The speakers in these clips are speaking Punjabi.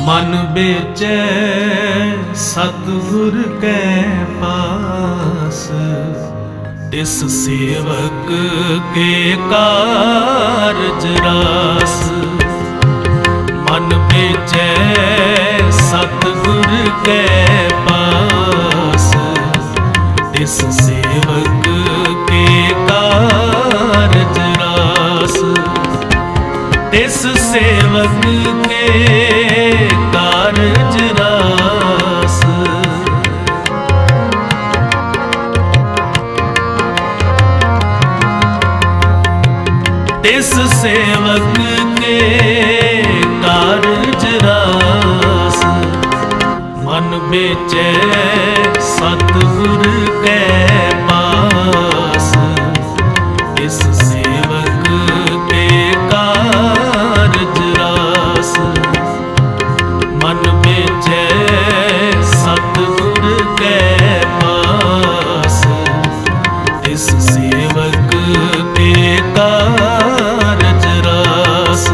मन बेचै सतगुर कै पास, तिस सेवक के कारज रास। मन बेचै सतगुर कै पास, तिस सेवक के कारज रास। तिस सेवक के कारज रास। तिस सेवक के कारज रास। मन बेचै सतगुर कै पास, तिस सेवक के कारज रास। मन बेचै सतगुर कै पास, तिस सेवक के कारज रास।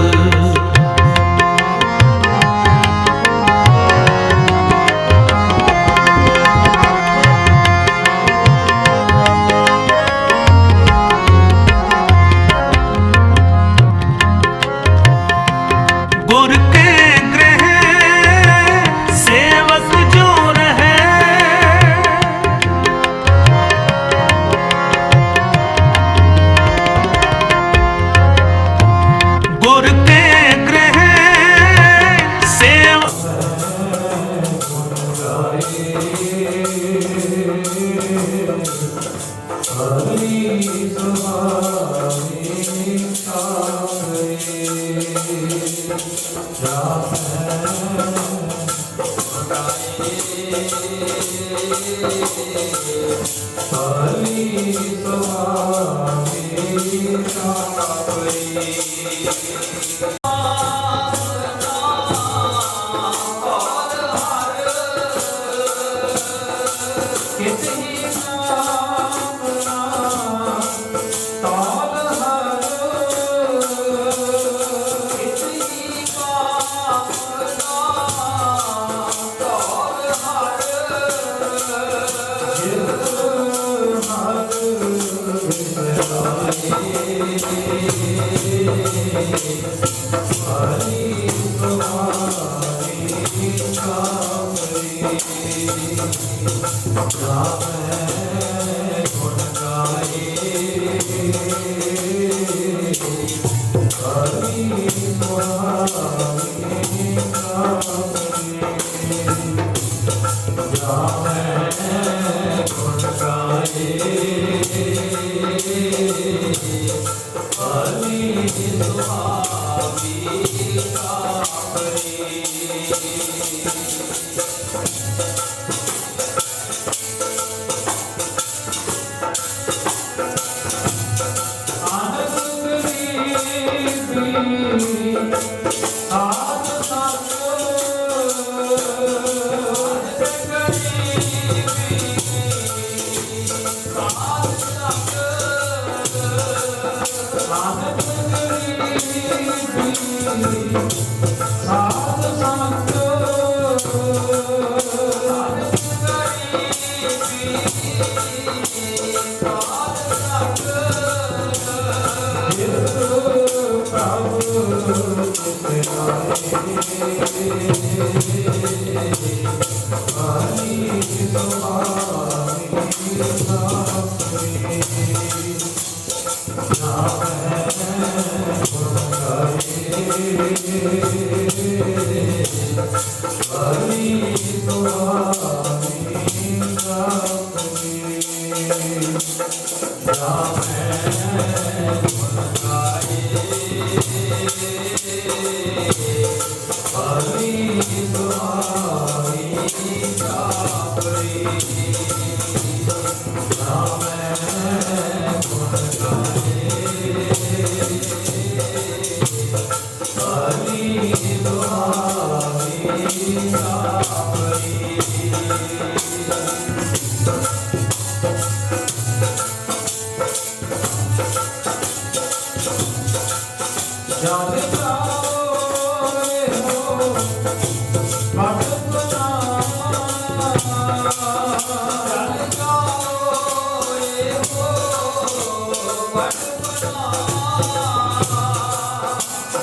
गुर के गृह सेवक जो रहे, गुर के गृह सेवक।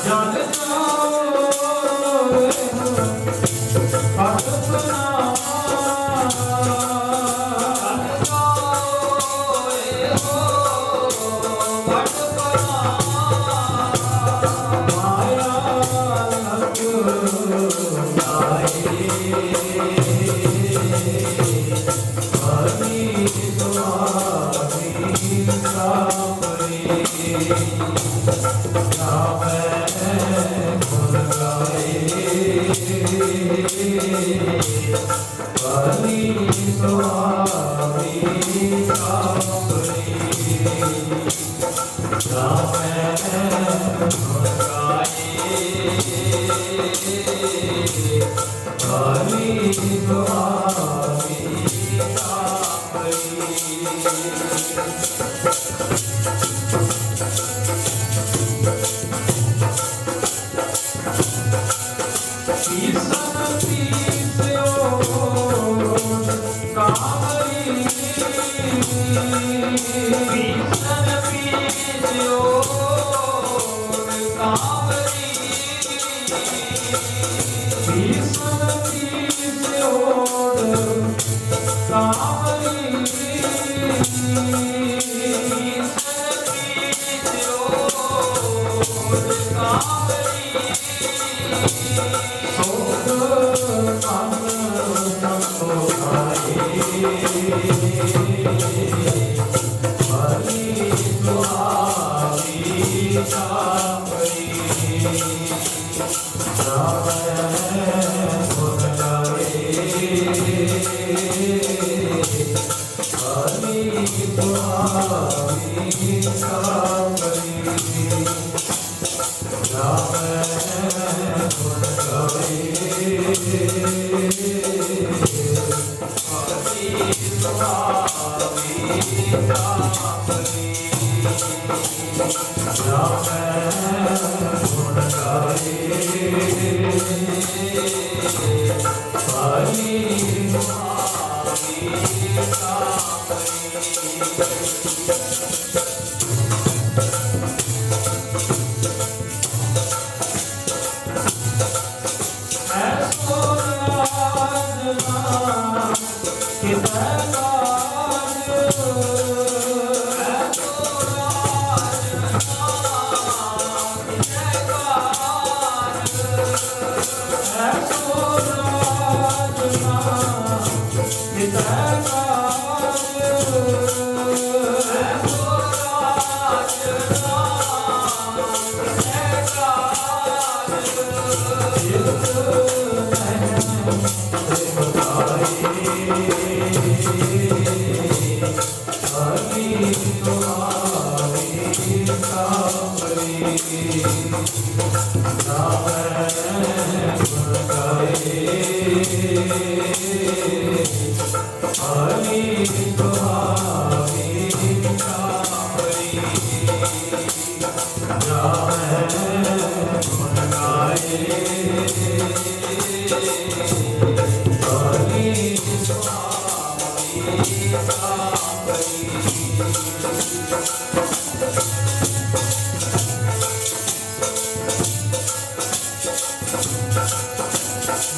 जल जाओ अपना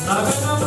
Amen.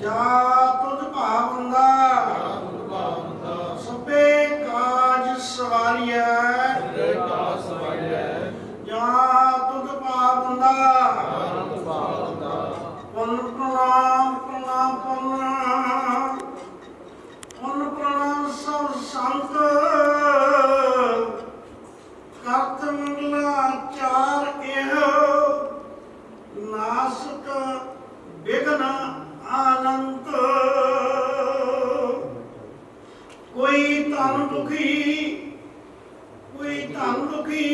ਜਾ ਤੁਧ ਭਾਵ ਦੁਖੀ ਕੋਈ ਧਨ ਦੁਖੀ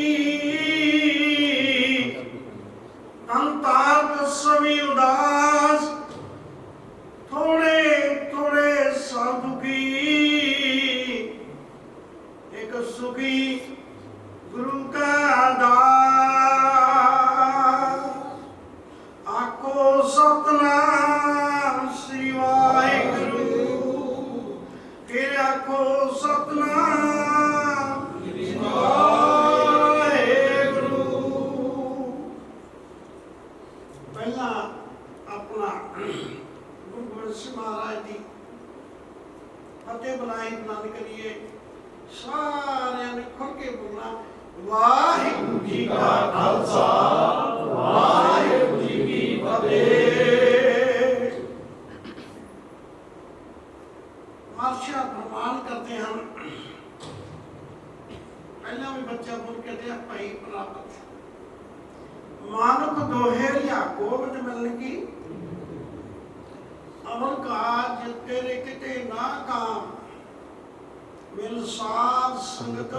ਅੰਤਾਰ ਸਵੀ ਉਦਾਸ ਥੋੜੇ ਥੋੜੇ ਸਭ ਦੁਖੀ ਇੱਕ ਸੁਖੀ ਗੁਰੂ ਕਾ ਦਾਸ ਆਖੋ ਸਤਨਾਮ ਸ੍ਰੀ ਵਾਹਿਗੁਰੂ ਫਿਰ ਆਖੋ ਸਤਨਾਮ ਸ੍ਰੀ ਵਾਹਿਗੁਰੂ। ਪਹਿਲਾਂ ਆਪਣਾ ਗੁਰੂ ਗੋਬਿੰਦ ਸਿੰਘ ਮਹਾਰਾਜ ਦੀ ਫਤਿਹ ਬੁਲਾਈ ਬੁਲੰਦ ਕਰੀਏ। ਸਾਰਿਆਂ ਨੇ ਖੁੱਲ੍ਹ ਕੇ ਬੋਲਣਾ ਵਾਹਿਗੁਰੂ ਜੀ ਕਾ ਖਾਲਸਾ ਵਾਹਿਗੁਰੂ ਜੀ ਕੀ ਫਤਿਹ। ਮਾਰਸ਼ਾ ਪ੍ਰਮਾਣ ਕਰਦੇ ਹਨ। ਪਹਿਲਾਂ ਵੀ ਬੱਚਾ ਬੋਲ ਕੇ ਤੇ ਭਾਈ ਪ੍ਰਾਪਤ ਮਾਨੁਖ ਦੋਹੇ ਲਿਆ ਗੋਬਿੰਦ ਮਿਲਣ ਕੀ ਅਮਰ ਕਾਜ ਤੇਰੇ ਕਿਤੇ ਨਾ ਕਾਮ ਮਿਲ ਸਾਧ ਸੰਗਤ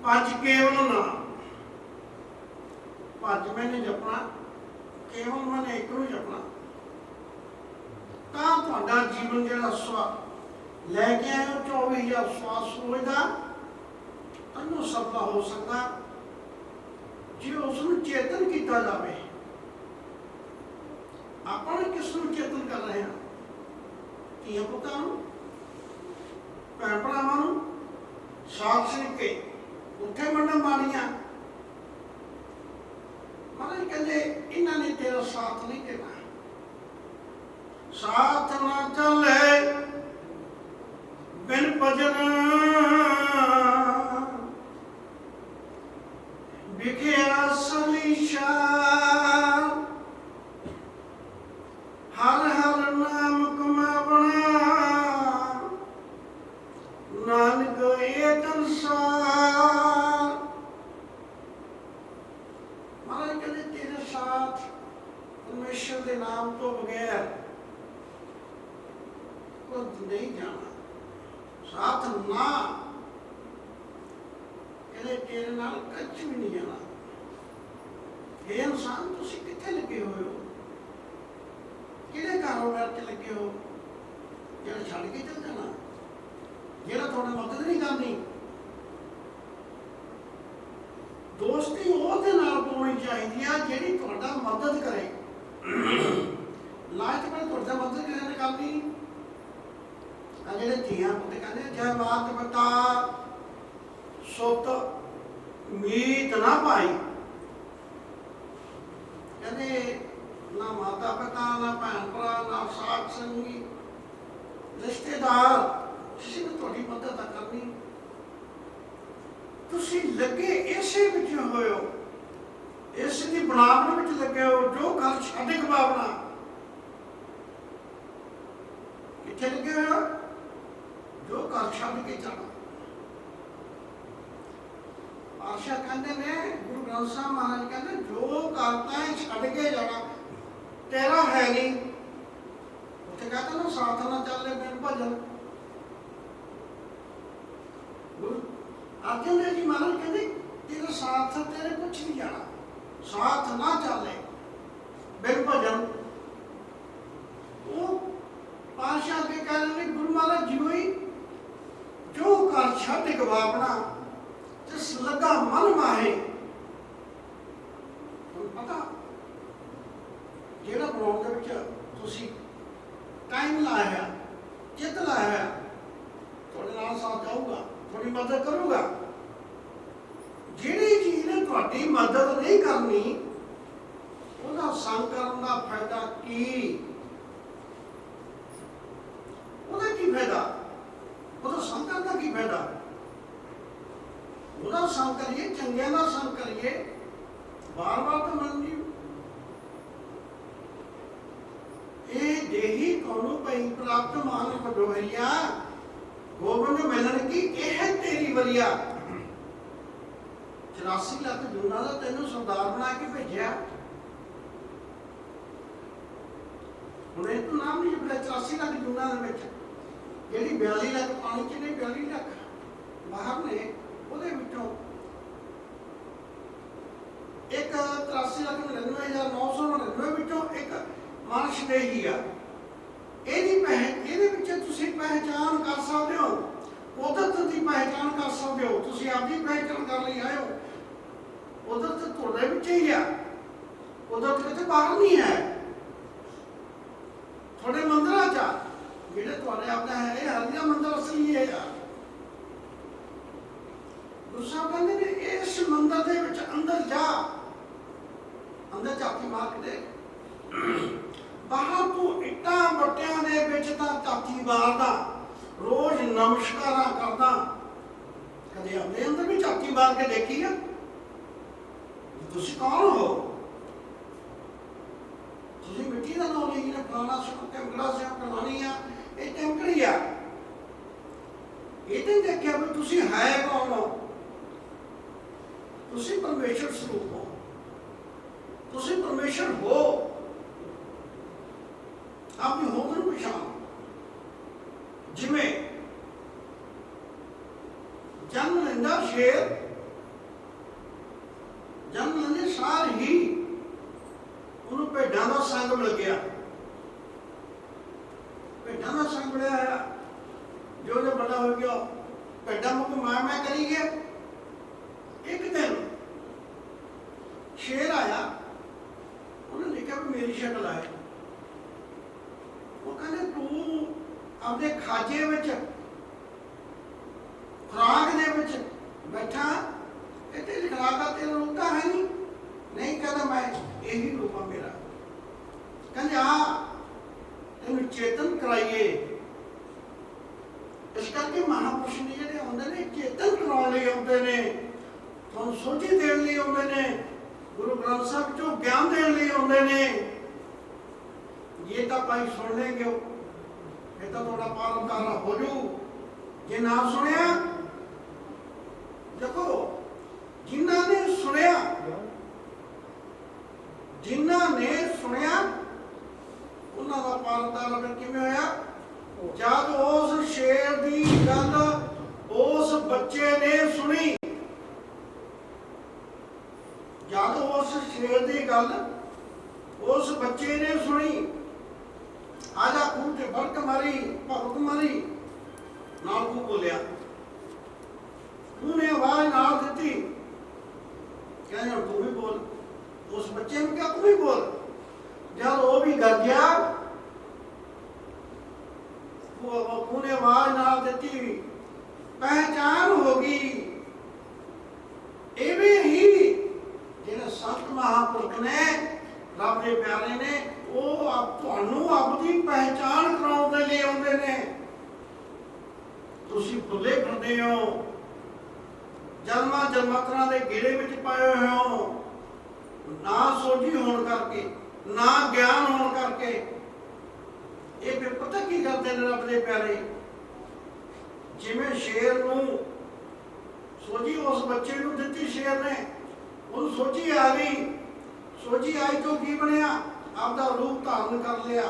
ਭਜ ਕੇਵਲ ਨਾ। ਭਜ ਮੈਨੇ ਜਪਣਾ ਕੇਵਲ ਮੈਨੇ ਇੱਕ ਨੂੰ ਜਪਣਾ ਤਾਂ ਤੁਹਾਡਾ ਜੀਵਨ ਜਿਹੜਾ ਲੈ ਕੇ ਆਏ 24,000 ਸਵਾਸ ਸੋਚਦਾ ਤੈਨੂੰ ਸਫਲਾ ਹੋ ਸਕਦਾ ਜੇ ਉਸ ਨੂੰ ਚੇਤਨ ਕੀਤਾ ਜਾਵੇ। ਆਪਾਂ ਨੇ ਕਿਸ ਨੂੰ ਚੇਤਨ ਕਰ ਰਹੇ ਹਾਂ? ਧੀਆਂ ਪੁੱਤਾਂ ਨੂੰ, ਭੈਣ ਭਰਾਵਾਂ ਨੂੰ ਸਾਥ ਸਿੰਘ ਕੇ ਉੱਥੇ ਮੰਡਾਂ ਮਾਰੀਆਂ। ਮਹਾਰਾਜ ਕਹਿੰਦੇ ਇਹਨਾਂ ਨੇ ਤੇਰਾ ਸਾਥ ਨਹੀਂ ਦੇਣਾ। ਸਾਥ ਨਾ ਚੱਲੇ ਬਿਨ ਭਜਨ ਵਿਖਿਆ ਸਲੀਸ਼ਾ ਹਰ ਹਰ ਨਾਮ ਕਮਾਵਣਾ ਨਾਨਕ ਏਕ ਸੰਸਾਰ। ਮਹਾਰਾਜ ਕਹਿੰਦੇ ਤੇਰੇ ਸਾਥ ਪਰਮੇਸ਼ਰ ਦੇ ਨਾਮ ਤੋਂ ਬਗੈਰ ਕੁਝ ਨਹੀਂ ਜਾਣਾ। ਸਾਥ ਨਾ ਕਹਿੰਦੇ ਤੇਰੇ ਨਾਲ ਕੁਝ ਵੀ ਨਹੀਂ ਜਾਣਾ। ਇਹ ਇਨਸਾਨ ਤੁਸੀਂ ਕਿੱਥੇ ਲੱਗੇ ਹੋਏ ਹੋ? ਕਿਹੜੇ ਕਾਰੋਬਾਰ 'ਚ ਲੱਗੇ ਹੋ ਜਿਹੜਾ ਛੱਡ ਕੇ ਚੱਲ ਜਾਣਾ, ਜਿਹੜਾ ਤੁਹਾਡੀ ਮਦਦ ਨਹੀਂ ਕਰਨੀ? ਦੋਸਤੀ ਉਹਦੇ ਨਾਲ ਪਾਉਣੀ ਚਾਹੀਦੀ ਆ ਜਿਹੜੀ ਤੁਹਾਡਾ ਮਦਦ ਕਰੇ। ਲਾਇਕ ਪਰ ਤੁਹਾਡਾ ਮਦਦ ਕਿਸੇ ਨੇ ਕਰਨੀ। ਆ ਜਿਹੜੇ ਧੀਆਂ ਪੁੱਤ ਕਹਿੰਦੇ ਜੈ ਮਾਤ ਪਿਤਾ ਸੁਤ ਮੀਤ ਨਾ ਪਾਈ। ਕਹਿੰਦੇ ਨਾ ਮਾਤਾ ਪਿਤਾ ਨਾ ਭੈਣ ਭਰਾ ਨਾ ਸਾਥ ਸੰਗੀ ਰਿਸ਼ਤੇਦਾਰ ਕਿਸੇ ਨੇ ਤੁਹਾਡੀ ਮਦਦ ਤਾਂ ਕਰਨੀ। ਤੁਸੀਂ ਲੱਗੇ ਇਸੇ ਵਿੱਚ ਹੋਏ ਹੋ, ਇਸ ਦੀ ਬਣਾਵਟ ਵਿੱਚ ਲੱਗੇ ਹੋ। ਜੋ ਗੱਲ ਛੱਡ ਕੇ ਬਾਬਣਾ ਕਿੱਥੇ ਲੱਗੇ ਹੋਏ ਹੋ? ਜੋ ਘਰ ਛੱਡ ਕੇ ਜਾਣਾ। ਆਸ਼ਾ ਕਹਿੰਦੇ ਨੇ ਗੁਰੂ ਗ੍ਰੰਥ ਸਾਹਿਬ ਮਹਾਰਾਜ ਕਹਿੰਦੇ ਜੋ ਕਰਤਾ ਛੱਡ ਕੇ ਜਾਣਾ ਤੇਰਾ ਹੈ ਨਹੀਂ। ਉੱਥੇ ਕਹਿੰਦਾ ਨਾ ਸਾਥ ਨਾ ਚੱਲੇ ਬਿਨ ਭਜਨ। ਗੁਰੂ ਅਰਜਨ ਦੇਵ ਜੀ ਮਹਾਰਾਜ ਕਹਿੰਦੇ ਤੇਰਾ ਸਾਥ ਤੇਰੇ ਕੁਛ ਨਹੀਂ ਜਾਣਾ। ਸਾਥ ਨਾ ਚੱਲੇ ਬਿਨ ਭਜਨ। ਉਹ ਪਾਸ਼ਾ ਕੇ ਕਹਿੰਦੇ ਗੁਰੂ ਮਹਾਰਾਜ ਜੀ ਹੋਈ ਜੋ ਘਰ ਛੱਡ ਗਵਾਵਣਾ ਜਿਸ ਲੱਗਾ ਮਨ ਮਾਹੇ। ਤੁਹਾਨੂੰ ਪਤਾ ਜਿਹੜਾ ਬਣਾਉਣ ਦੇ ਵਿੱਚ ਤੁਸੀਂ ਟਾਈਮ ਲਾਇਆ, ਚਿੱਤ ਲਾਇਆ, ਤੁਹਾਡੇ ਨਾਲ ਸਾਥ ਜਾਊਗਾ, ਤੁਹਾਡੀ ਮਦਦ ਕਰੂਗਾ। ਜਿਹੜੀ ਚੀਜ਼ ਨੇ ਤੁਹਾਡੀ ਮਦਦ ਨਹੀਂ ਕਰਨੀ ਉਹਦਾ ਸੰਗ ਕਰਨ ਦਾ ਫਾਇਦਾ ਕੀ? ਉਹਦਾ ਕੀ ਫਾਇਦਾ? ਉਹਦਾ ਸੰਗ ਕਰਨ ਦਾ ਕੀ ਫਾਇਦਾ? ਉਹਦਾ ਸੰਗ ਕਰੀਏ, ਚੰਗਿਆਂ ਦਾ ਸੰਗ ਕਰੀਏ, ਬਾਰ-ਬਾਰ ਤਾਂ ਮੰਨ ਜੀ ਇਹ ਦੇਹੀ ਤੁਹਾਨੂੰ ਪਈ ਪ੍ਰਾਪਤ ਮਾਨੁਖ ਦੋਹਰੀਆ ਗੋਬਿੰਦ ਮਿਲਣ ਕੀ ਇਹ ਤੇਰੀ ਵਰੀਆ। 84 ਲੱਖ ਜੂਨਾਂ ਦਾ ਤੈਨੂੰ ਸਰਦਾਰ ਬਣਾ ਕੇ ਭੇਜਿਆ। ਹੁਣ ਇਹ ਤਾਂ ਨਾਮ ਨਹੀਂ ਜਪਿਆ 84 ਲੱਖ ਜੂਨਾਂ ਦੇ ਵਿੱਚ। ਜਿਹੜੀ 42 ਲੱਖ ਪਾਣੀ 'ਚ ਨੇ, 42 ਲੱਖ ਬਾਹਰ ਨੇ, ਉਹਦੇ ਵਿੱਚੋਂ ਇੱਕ 83,99,999 ਵਿੱਚੋਂ ਇੱਕ ਮਾਨਸ਼ਦੇਹੀ ਆ। ਇਹਦੇ ਵਿੱਚ ਤੁਸੀਂ ਪਹਿਚਾਣ ਕਰ ਸਕਦੇ ਹੋ, ਕੁਦਰਤ ਦੀ ਪਹਿਚਾਣ ਕਰ ਸਕਦੇ ਹੋ। ਤੁਸੀਂ ਆਪਦੀ ਪਹਿਚਾਣ ਕਰ ਲਈ ਆਏ ਹੋ, ਕੁਦਰਤ ਤੁਹਾਡੇ ਵਿੱਚ ਹੀ ਆ, ਕੁਦਰਤ ਕਿਤੇ ਬਾਹਰ ਨਹੀਂ ਹੈ। ਤੁਹਾਡੇ ਮੰਦਿਰਾਂ 'ਚ ਜਿਹੜੇ ਤੁਹਾਡੇ ਆਪਣਾ ਹੈ, ਇਹ ਹਰੀਆ ਮੰਦਿਰ ਅਸਲੀ ਹੈ ਆ। ਗੁਰੂ ਸਾਹਿਬ ਕਹਿੰਦੇ ਨੇ ਇਸ ਮੰਦਿਰ ਦੇ ਵਿੱਚ ਅੰਦਰ ਜਾ, ਅੰਦਰ ਝਾਤੀ ਮਾਰ ਕੇ ਦੇਖ, ਬਾਹਰ ਤੂੰ ਇੱਟਾਂ ਬੱਟਿਆਂ ਦੇ ਵਿੱਚ ਤਾਂ ਝਾਤੀ ਮਾਰਦਾ, ਰੋਜ਼ ਨਮਸਕਾਰਾਂ ਕਰਦਾ, ਕਦੇ ਆਪਣੇ ਅੰਦਰ ਵੀ ਝਾਤੀ ਮਾਰ ਕੇ ਦੇਖੀ ਆ? ਤੁਸੀਂ ਕੌਣ ਹੋ? ਤੁਸੀਂ ਮਿੱਟੀ ਦਾ ਨਾਮ ਲਈ ਨਾ, ਫਲਾਣਾ ਸਿੰਘ, ਟੈਂਕੜਾ ਸਿੰਘ, ਫਲਾਣੀ ਆ, ਇਹ ਟੈਂਕੜੀ ਆ। ਇਹ ਤਾਂ ਦੇਖਿਆ ਵੀ ਤੁਸੀਂ ਹੈ ਕੌਣ ਹੋ? ਤੁਸੀਂ ਪਰਮੇਸ਼ਰ ਸਰੂਪ ਹੋ, ਤੁਸੀਂ ਪਰਮੇਸ਼ਰ ਹੋ। ਆਪਣੀ ਹੋਂਦ ਨੂੰ ਪਛਾਣ। ਜਿਵੇਂ ਜਨਮ ਲੈਂਦਾ ਸ਼ੇਰ, ਜਨਮ ਲੈਂਦੇ ਸਾਰ ਹੀ ਉਹਨੂੰ ਭੇਡਾਂ ਦਾ ਸੰਗ ਮਿਲ ਗਿਆ, ਭੇਡਾਂ ਦਾ ਸੰਗ ਮਿਲਿਆ ਹੈ। ਜੋ ਜੋ ਵੱਡਾ ਹੋ ਗਿਆ, ਭੇਡਾਂ ਨੂੰ ਮੈਂ ਕਰੀ ਗਿਆ। ਇੱਕ ਦਿਨ ਸ਼ੇਰ ਆਇਆ, ਉਹਨੇ ਦੇਖਿਆ ਵੀ ਮੇਰੀ ਸ਼ਕਲ ਆਏ। ਉਹ ਕਹਿੰਦੇ ਤੂੰ ਆਪਦੇ ਖਾਜੇ ਵਿੱਚ, ਖੁਰਾਕ ਦੇ ਵਿੱਚ ਬੈਠਾ, ਇੱਥੇ ਖੁਰਾਕ ਤੇਰਾ ਰੂਪ ਤਾਂ ਹੈ ਨਹੀਂ। ਨਹੀਂ, ਕਹਿੰਦਾ ਮੈਂ ਇਹੀ ਰੂਪ ਆ ਮੇਰਾ। ਕਹਿੰਦੇ ਆ ਤੈਨੂੰ ਚੇਤਨ ਕਰਾਈਏ। ਇਸ ਕਰਕੇ ਮਹਾਂਪੁਰਸ਼ ਨੇ ਜਿਹੜੇ ਆਉਂਦੇ ਨੇ, ਚੇਤਨ ਕਰਾਉਣ ਲਈ ਆਉਂਦੇ ਨੇ, ਤੁਹਾਨੂੰ ਸੋਝੀ ਦੇਣ ਲਈ ਆਉਂਦੇ ਨੇ, ਗੁਰੂ ਗ੍ਰੰਥ ਸਾਹਿਬ ਚੋਂ ਗਿਆਨ ਦੇਣ ਲਈ ਆਉਂਦੇ ਨੇ। ਇਹ ਤਾਂ ਭਾਈ ਸੁਣ ਲੈਂਗੇ, ਇਹ ਤਾਂ ਤੁਹਾਡਾ ਪਾਰ ਉਤਾਰਾ ਹੋ ਜੂ। ਜੇ ਨਾ ਸੁਣਿਆ, ਦੇਖੋ ਜਿਨ੍ਹਾਂ ਨੇ ਸੁਣਿਆ, ਜਿਨ੍ਹਾਂ ਨੇ ਸੁਣਿਆ ਉਹਨਾਂ ਦਾ ਪਾਰ ਉਤਾਰਾ ਫਿਰ ਕਿਵੇਂ ਹੋਇਆ? ਜਦ ਉਸ ਸ਼ੇਰ ਦੀ ਗੱਲ ਉਸ ਬੱਚੇ ਨੇ ਸੁਣੀ, ਜਦ ਉਸ ਸ਼ੇਰ ਦੀ ਗੱਲ ਉਸ ਬੱਚੇ ਨੇ ਸੁਣੀ, ਆਜਾ ਖੂਹ ਤੇ ਬੜਕ ਮਾਰੀ, ਭਗਤ ਮਾਰੀ, ਨਾਲ ਖੂਹ ਬੋਲਿਆ। ਉਹਨੇ ਆਵਾਜ਼ ਨਾਲ ਦਿੱਤੀ, ਕਹਿੰਦਾ ਤੂੰ ਵੀ ਬੋਲ। ਉਸ ਬੱਚੇ ਨੂੰ ਕਿਹਾ ਤੂੰ ਵੀ ਬੋਲ। ਜਦ ਉਹ ਵੀ ਗਰਜਿਆ, ਉਹਨੇ ਆਵਾਜ਼ ਨਾਲ ਦਿੱਤੀ, ਪਹਿਚਾਨ ਹੋ ਗਈ। ਇਵੇਂ ਹੀ ਜਿਹੜੇ ਸੰਤ ਮਹਾਂਪੁਰਖ ਨੇ, ਰੱਬ ਦੇ ਪਿਆਰੇ ਨੇ, ਉਹ ਤੁਹਾਨੂੰ ਆਪਣੀ ਪਹਿਚਾਨ ਕਰਾਉਣ ਦੇ ਲਈ ਆਉਂਦੇ ਨੇ। ਤੁਸੀਂ ਭੁੱਲੇ ਫਿਰਦੇ ਹੋ, ਜਨਮਾਂ ਜਨਮਾਂਤਰਾਂ ਦੇ ਗੇੜੇ ਵਿੱਚ ਪਾਏ ਹੋਏ ਹੋ, ਨਾ ਸੋਝੀ ਹੋਣ ਕਰਕੇ, ਨਾ ਗਿਆਨ ਹੋਣ ਕਰਕੇ। ਇਹ ਫਿਰ ਪਤਾ ਕੀ ਕਰਦੇ ਨੇ ਰੱਬ ਦੇ ਪਿਆਰੇ? ਜਿਵੇਂ ਸ਼ੇਰ ਨੂੰ ਸੋਝੀ ਉਸ ਬੱਚੇ ਨੂੰ ਦਿੱਤੀ, ਸ਼ੇਰ ਨੇ, ਉਹਨੂੰ ਸੋਝੀ ਆ ਗਈ। ਸੋਝੀ ਆਈ ਤੋਂ ਕੀ ਬਣਿਆ? ਆਪਦਾ ਰੂਪ ਧਾਰਨ ਕਰ ਲਿਆ।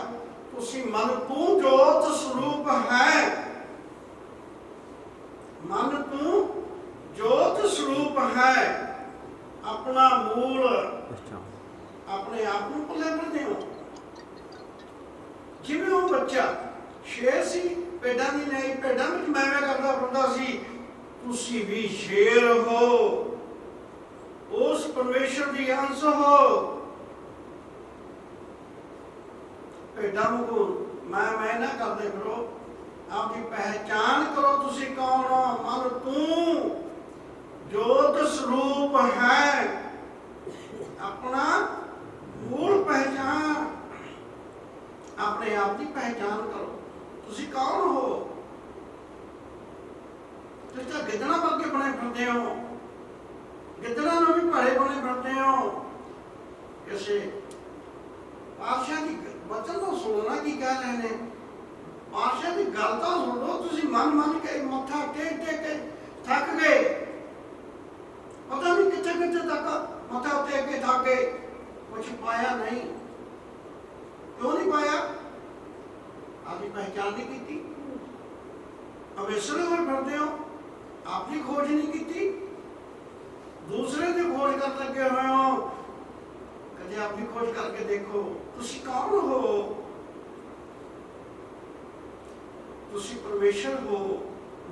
ਤੁਸੀਂ ਮਨ ਤੂੰ ਜੋਤ ਸਰੂਪ ਹੈ, ਮਨ ਤੂੰ ਜੋਤ ਸਰੂਪ ਹੈ। ਆਪਣਾ ਮੂਲ, ਆਪਣੇ ਆਪ ਨੂੰ ਭੁੱਲੇ ਫਿਰਦੇ ਹੋ। ਜਿਵੇਂ ਉਹ ਬੱਚਾ ਸ਼ੇਰ ਸੀ, ਭੇਡਾਂ ਦੀ ਨਹੀਂ, ਭੇਡਾਂ ਵਿੱਚ ਮੈਂ ਕਰਦਾ ਫਿਰਦਾ ਸੀ। ਤੁਸੀਂ ਵੀ ਸ਼ੇਰ ਹੋ, ਉਸ ਪਰਮੇਸ਼ਰ ਦੀ ਅੰਸ਼ ਹੋ। ਭੇਡਾਂ ਨੂੰ ਮੈਂ ਨਾ ਕਰਦੇ ਫਿਰੋ, ਆਪਦੀ ਪਹਿਚਾਨ ਕਰੋ। ਤੁਸੀਂ ਕੌਣ ਹੋ? ਮਨ ਤੂੰ ਜੋਤ ਸਰੂਪ ਹੈ। ਆਪਣਾ ਮੂਲ ਪਹਿਚਾਨ, ਆਪਣੇ ਆਪ ਦੀ ਪਹਿਚਾਨ ਕਰੋ। ਤੁਸੀਂ ਕੌਣ ਹੋ? ਤੁਸੀਂ ਤਾਂ ਗਿੱਦੜਾਂ ਵਰਗੇ ਬਣੇ ਫਿਰਦੇ ਹੋ, ਗਿੱਦੜਾਂ ਨੂੰ ਵੀ ਭਾਰੇ ਬਣੇ ਫਿਰਦੇ ਹੋ। ਕਿਸੇ ਪਾਤਸ਼ਾਹ ਦੀ ਵਚਨ ਨੂੰ ਸੁਣਨਾ ਕੀ ਕਹਿ ਰਹੇ ਨੇ, ਪਾਤਸ਼ਾਹ ਦੀ ਗੱਲ ਤਾਂ ਸੁਣ ਲਓ। ਤੁਸੀਂ ਮਨ ਕੇ ਮੱਥਾ ਟੇਕ ਕੇ ਥੱਕ ਗਏ, ਪਤਾ ਨਹੀਂ ਕਿੱਥੇ ਤੱਕ ਮੱਥਾ ਟੇਕ ਕੇ ਥੱਕ ਗਏ, ਕੁਛ ਪਾਇਆ ਨਹੀਂ। ਕਿਉਂ ਨਹੀਂ ਪਾਇਆ? ਆਪਣੀ ਪਹਿਚਾਨ ਨਹੀਂ ਕੀਤੀ। ਵਿਸਰੇ ਹੋਏ ਫਿਰਦੇ ਹੋ, ਆਪਣੀ ਖੋਜ ਨਹੀਂ ਕੀਤੀ, ਦੂਸਰੇ ਦੀ ਖੋਜ ਕਰਨ ਲੱਗੇ ਹੋਏ ਹੋ। ਕਦੇ ਆਪਣੀ ਖੋਜ ਕਰਕੇ ਦੇਖੋ, ਤੁਸੀਂ ਕੌਣ ਹੋ? ਤੁਸੀਂ ਪਰਮੇਸ਼ਰ ਹੋ।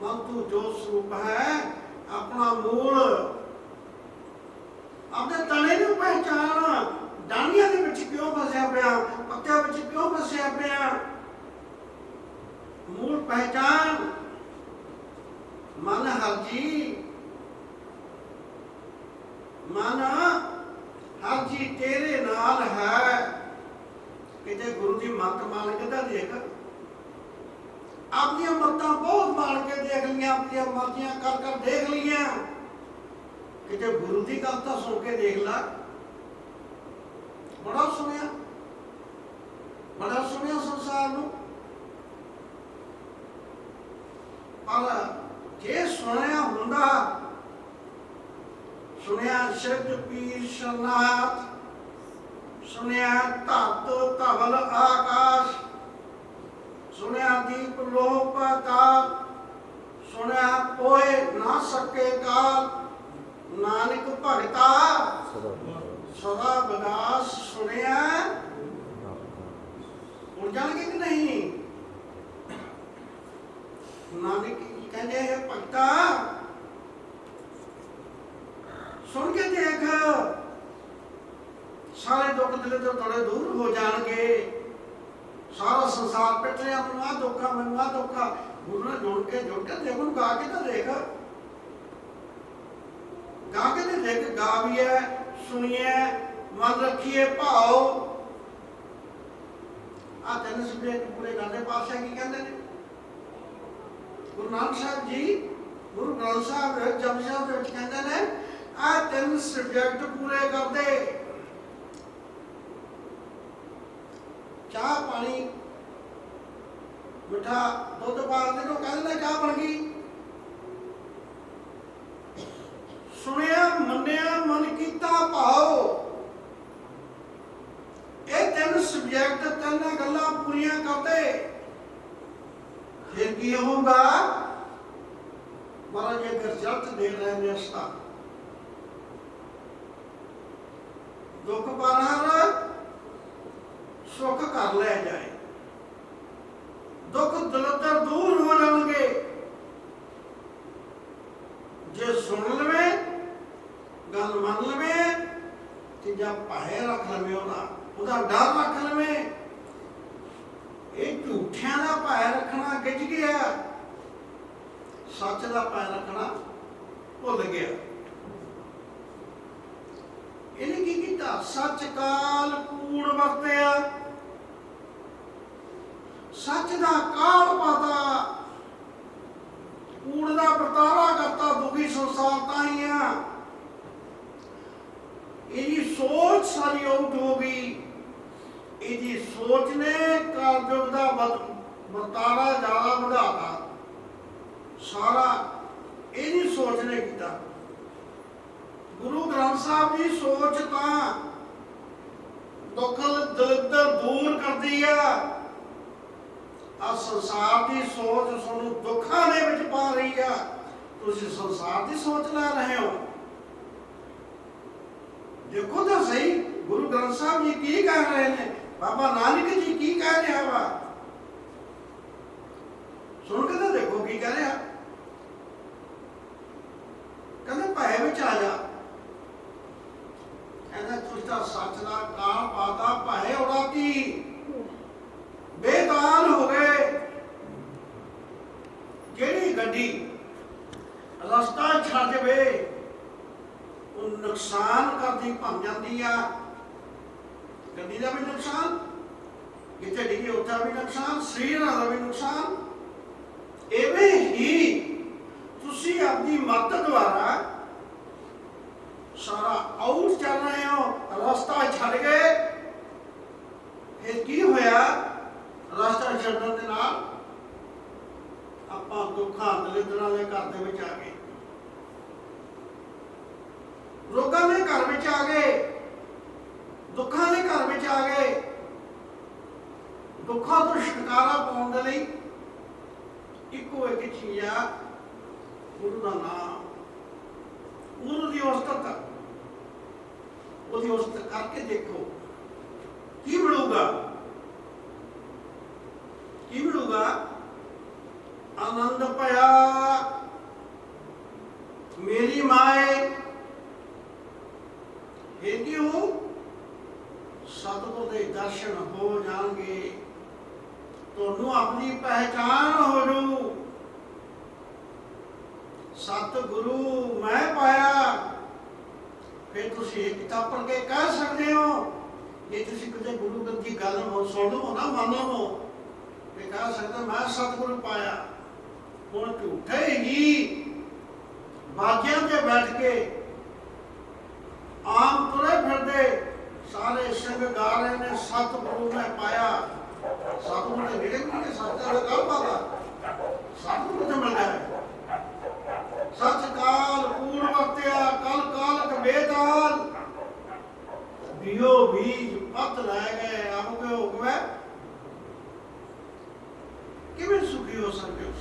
ਮਨ ਤੋਂ ਜੋ ਸਰੂਪ ਹੈ, ਆਪਣਾ ਮੂਲ, ਆਪਣੇ ਤਣੇ ਨੂੰ ਪਹਿਚਾਣ। ਡਾਂਡੀਆਂ ਦੇ ਵਿੱਚ ਕਿਉਂ ਫਸਿਆ ਪਿਆ, ਪੱਤਿਆਂ ਵਿੱਚ ਕਿਉਂ ਫਸਿਆ ਪਿਆ? ਮੂਲ ਪਹਿਚਾਣ। ਮਨ ਹਰਜੀ, ਮਨ ਹਰਜੀ ਤੇਰੇ ਨਾਲ ਹੈ। ਕਿਤੇ ਗੁਰੂ ਦੀ ਮੱਤ ਮੰਨ ਕੇ ਤਾਂ ਦੇਖ। ਆਪਣੀਆਂ ਮੱਤਾਂ ਬਹੁਤ ਮੰਨ ਕੇ ਦੇਖ ਲਈਆਂ, ਆਪਣੀਆਂ ਮਰਜ਼ੀਆਂ ਕਰ ਕਰ ਦੇਖ ਲਈਆਂ। ਕਿਤੇ ਗੁਰੂ ਦੀ ਗੱਲ ਤਾਂ ਸੁਣ ਕੇ ਦੇਖ ਲਾ। ਬੜਾ ਸੁਣਿਆ, ਬੜਾ ਸੁਣਿਆ ਸੰਸਾਰ ਨੂੰ, ਪਰ ਜੇ ਸੁਣਿਆ ਹੁੰਦਾ, ਸੁਣਿਆ ਸ਼ਬਦ ਪੀਰ ਸ਼ਰਨਾਥ, ਸੁਣਿਆ ਧਰਤ ਧਵਲ ਆਕਾਸ਼, ਸੁਣਿਆ ਦੀਪ ਲੋਹ ਪਾਤਾਲ, ਸੁਣਿਆ ਕੋਏ ਨਾ ਸਕੇ ਕਾਲ, ਨਾਨਕ ਭਗਤਾ ਸਦਾ ਵਿਨਾਸ਼। ਸੁਣਿਆ ਉੜ ਜਾਣਗੇ ਕਿ ਨਹੀਂ? ਨਾਨਕ ਕਹਿੰਦੇ ਹੈ ਭਗਤਾ ਸੁਣ ਕੇ ਦੇਖ, ਸਾਰੇ ਦੁੱਖ ਦਿਲ ਤੋਂ ਥੋੜੇ ਦੂਰ ਹੋ ਜਾਣਗੇ। ਸਾਰਾ ਸੰਸਾਰ ਪਿੱਟ ਰਿਹਾ, ਮੈਨੂੰ ਆਹ ਦੁੱਖ ਆ, ਮੈਨੂੰ ਆਹ ਦੁੱਖ ਆ। ਗੁਰੂ ਨਾਲ ਜੁੜ ਕੇ ਦੇਖ, ਉਹਨੂੰ ਗਾ ਕੇ ਤਾਂ ਦੇਖ, ਗਾ ਕੇ ਤੇ ਦੇਖ। ਗਾਵੀਏ, ਸੁਣੀਏ, ਮਨ ਰੱਖੀਏ ਭਾਓ। ਆ ਤਿੰਨ ਸਬਜੈਕਟ ਪੂਰੇ ਕਰਦੇ। ਪਾਤਸ਼ਾਹ ਕੀ ਕਹਿੰਦੇ ਨੇ? ਗੁਰੂ ਨਾਨਕ ਸਾਹਿਬ ਜੀ ਗੁਰੂ ਗ੍ਰੰਥ ਸਾਹਿਬ ਵਿੱਚ ਜਪਜੀ ਸਾਹਿਬ ਦੇ ਵਿੱਚ ਕਹਿੰਦੇ ਨੇ, ਆਹ ਤਿੰਨ ਸਬਜੈਕਟ ਪੂਰੇ ਕਰਦੇ। ਚਾਹ ਪਾਣੀ ਮਿੱਠਾ ਦੁੱਧ ਪਾ ਕੇ ਉਹ ਕਹਿੰਦੇ ਨੇ ਚਾਹ ਬਣ ਗਈ। ਸੁਣਿਆ ਮੰਨਿਆ ਮਨ ਕੀਤਾ ਭਾਓ। ਇਹ ਤਿੰਨ ਸਬਜੈਕਟ, ਤਿੰਨ ਗੱਲਾਂ ਪੂਰੀਆਂ ਕਰਦੇ, ਫਿਰ ਕੀ ਹੋਊਗਾ? ਮਹਾਰਾਜ ਜੇ ਰਿਜ਼ਲਟ ਦੇ ਰਹੇ ਨੇ ਅਸਤਾ ਦੁੱਖ ਪਾਰ ਸੁੱਖ ਕਰ ਲੈ ਜਾਏ। ਦੁੱਖ ਦਲਿੱਦਰ ਦੂਰ ਹੋ ਜਾਣਗੇ ਜੇ ਸੁਣ ਲਵੇ, ਗੱਲ ਮੰਨ ਲਵੇ, ਚੀਜ਼ਾਂ ਪਾਹੇ ਰੱਖ ਲਵੇ, ਉਹਦਾ ਡਰ ਰੱਖ ਲਵੇ। ਇਹ ਝੂਠਿਆਂ ਦਾ ਭਾਇ ਰੱਖਣਾ ਗਿੱਝ ਗਿਆ, ਸੱਚ ਦਾ ਭਾਇ ਰੱਖਣਾ ਭੁੱਲ ਗਿਆ। ਇਹਨੇ ਕੀ ਕੀਤਾ? ਸੱਚ ਕਾਲ ਕੂੜ ਵਰਤਿਆ, ਸੱਚ ਦਾ ਕਾਲ ਪਾਤਾ, ਕੂੜ ਦਾ ਵਰਤਾਰਾ ਕਰਤਾ। ਦੁਖੀ ਸੰਸਾਰ ਤਾਂ ਹੀ ਆ। ਇਹਦੀ ਸੋਚ ਸਾਰੀ ਆਊਟ ਹੋ ਗਈ। ਇਹਦੀ ਸੋਚ ਨੇ ਕਾਲਯੁਗ ਦਾ ਵਰਤਾਰਾ ਜ਼ਿਆਦਾ ਵਧਾਤਾ। ਸਾਰਾ ਇਹਦੀ ਸੋਚ ਨੇ ਕੀਤਾ। ਗੁਰੂ ਗ੍ਰੰਥ ਸਾਹਿਬ ਦੀ ਸੋਚ ਤਾਂ ਦੁੱਖ ਦਲਿੱਦਰ ਦੂਰ ਕਰਦੀ ਆ। ਆ ਸੰਸਾਰ ਦੀ ਸੋਚ ਤੁਹਾਨੂੰ ਦੁੱਖਾਂ ਦੇ ਵਿੱਚ ਪਾ ਰਹੀ ਆ। ਤੁਸੀਂ ਸੰਸਾਰ ਦੀ ਸੋਚ ਲੈ ਰਹੇ ਹੋ। ਦੇਖੋ ਤਾਂ ਸਹੀ ਗੁਰੂ ਗ੍ਰੰਥ ਸਾਹਿਬ ਜੀ ਕੀ ਕਹਿ ਰਹੇ ਨੇ, ਬਾਬਾ ਨਾਨਕ ਜੀ ਕੀ ਕਹਿ ਰਿਹਾ ਵਾ। ਸੁਣ ਕੇ ਤਾਂ ਦੇਖੋ ਕੀ ਕਹਿ ਰਿਹਾ। ਕਹਿੰਦਾ ਭੈ ਵਿੱਚ ਆ ਜਾ। ਕਹਿੰਦਾ ਤੁਸੀਂ ਤਾਂ ਸੱਚ ਦਾ ਕਾਲ ਪਾਤਾ, ਭੈ ਉਡਾਤੀ, ਬੇਤਾਲ ਹੋ ਗਏ। ਜਿਹੜੀ ਗੱਡੀ ਰਸਤਾ ਛੱਡ ਜਾਵੇ ਉਹ ਨੁਕਸਾਨ ਕਰਦੀ ਭੰਨ ਜਾਂਦੀ ਆ। ਗੱਡੀ ਦਾ ਵੀ ਨੁਕਸਾਨ, ਜਿੱਥੇ ਡਿੱਗੀ ਉੱਥੇ ਵੀ ਨੁਕਸਾਨ, ਸਰੀਰ ਦਾ ਵੀ ਨੁਕਸਾਨ। ਇਵੇਂ ਹੀ ਤੁਸੀਂ ਆਪਣੀ ਮੱਤ ਦੁਆਰਾ ਸਾਰਾ ਆਊਟ ਚੱਲ ਰਹੇ ਹੋ, ਰਸਤਾ ਛੱਡ ਗਏ। ਫਿਰ ਕੀ ਹੋਇਆ? ਰਸਤਾ ਛੱਡਣ ਦੇ ਨਾਲ ਆਪਾਂ ਦੁੱਖਾਂ ਦਲਿੱਦਰਾਂ ਦੇ ਘਰ ਦੇ ਵਿੱਚ ਆ ਗਏ, ਰੋਗਾਂ ਦੇ ਘਰ ਵਿੱਚ ਆ ਗਏ, ਦੁੱਖਾਂ ਦੇ ਘਰ ਵਿੱਚ ਆ ਗਏ। ਦੁੱਖਾਂ ਤੋਂ ਛੁਟਕਾਰਾ ਪਾਉਣ ਦੇ ਲਈ ਇੱਕੋ ਇੱਕ ਚੀਜ਼ ਆ, ਗੁਰੂ ਦਾ ਨਾਮ। ਗੁਰੂ ਦੀ ਉਸਤਤ, ਉਹਦੀ ਉਸਤਤ ਕਰਕੇ ਦੇਖੋ ਕੀ ਮਿਲੂਗਾ। ਕੀ ਮਿਲੂਗਾ? ਆਨੰਦ ਭਇਆ ਮੇਰੀ ਮਾਏ। ਇਹ ਕਿਉਂ? ਸਤਿਗੁਰ ਦੇ ਦਰਸ਼ਨ ਹੋ ਜਾਣਗੇ, ਤੁਹਾਨੂੰ ਆਪਣੀ ਪਹਿਚਾਨ ਹੋ ਜੂ। ਸਤਿਗੁਰੂ ਮੈਂ ਪਾਇਆ। ਫਿਰ ਤੁਸੀਂ ਇਹ ਕਿਤਾਬ ਪੜ੍ਹ ਕੇ ਕਹਿ ਸਕਦੇ ਹੋ, ਜੇ ਤੁਸੀਂ ਕਿਤੇ ਗੁਰੂ ਗ੍ਰੰਥ ਦੀ ਗੱਲ ਨੂੰ ਸੁਣ ਲਓ ਨਾ, ਮੰਨ ਲਓ, ਤੇ ਕਹਿ ਸਕਦੇ ਮੈਂ ਸਤਿਗੁਰੂ ਪਾਇਆ। ਹੁਣ ਝੂਠੇ ਹੀ ਬਾਜਿਆਂ ਤੇ ਬੈਠ ਕੇ ਆਮ ਤੁਰੇ ਫਿਰਦੇ ਸਾਰੇ ਸਿੰਘ ਗਾ ਰਹੇ ਨੇ ਸਤਿਗੁਰੂ ਮੈਂ ਪਾਇਆ। ਸਤਿਗੁਰੂ ਦੇ ਨੇੜੇ ਵੀ ਨਹੀਂ, ਸਤਿਗੁਰੂ ਦਾ ਗੱਲ ਪਾਤਾ, ਸਤਿਗੁਰੂ ਤੇ ਮਿਲ ਗਿਆ। ਸੱਚ ਕਾਲ ਪੂਰ ਵਰਤਿਆ, ਕਲ ਕਾਲਕ ਬੇਦਾਲ, ਬਿਓ ਬੀਜ ਪਤ ਲੈ ਗਏ ਆਪ ਕੇ ਹੋ ਗਏ। ਕਿਵੇਂ ਸੁਖੀ ਹੋ ਸਕਦੇ ਹੋ?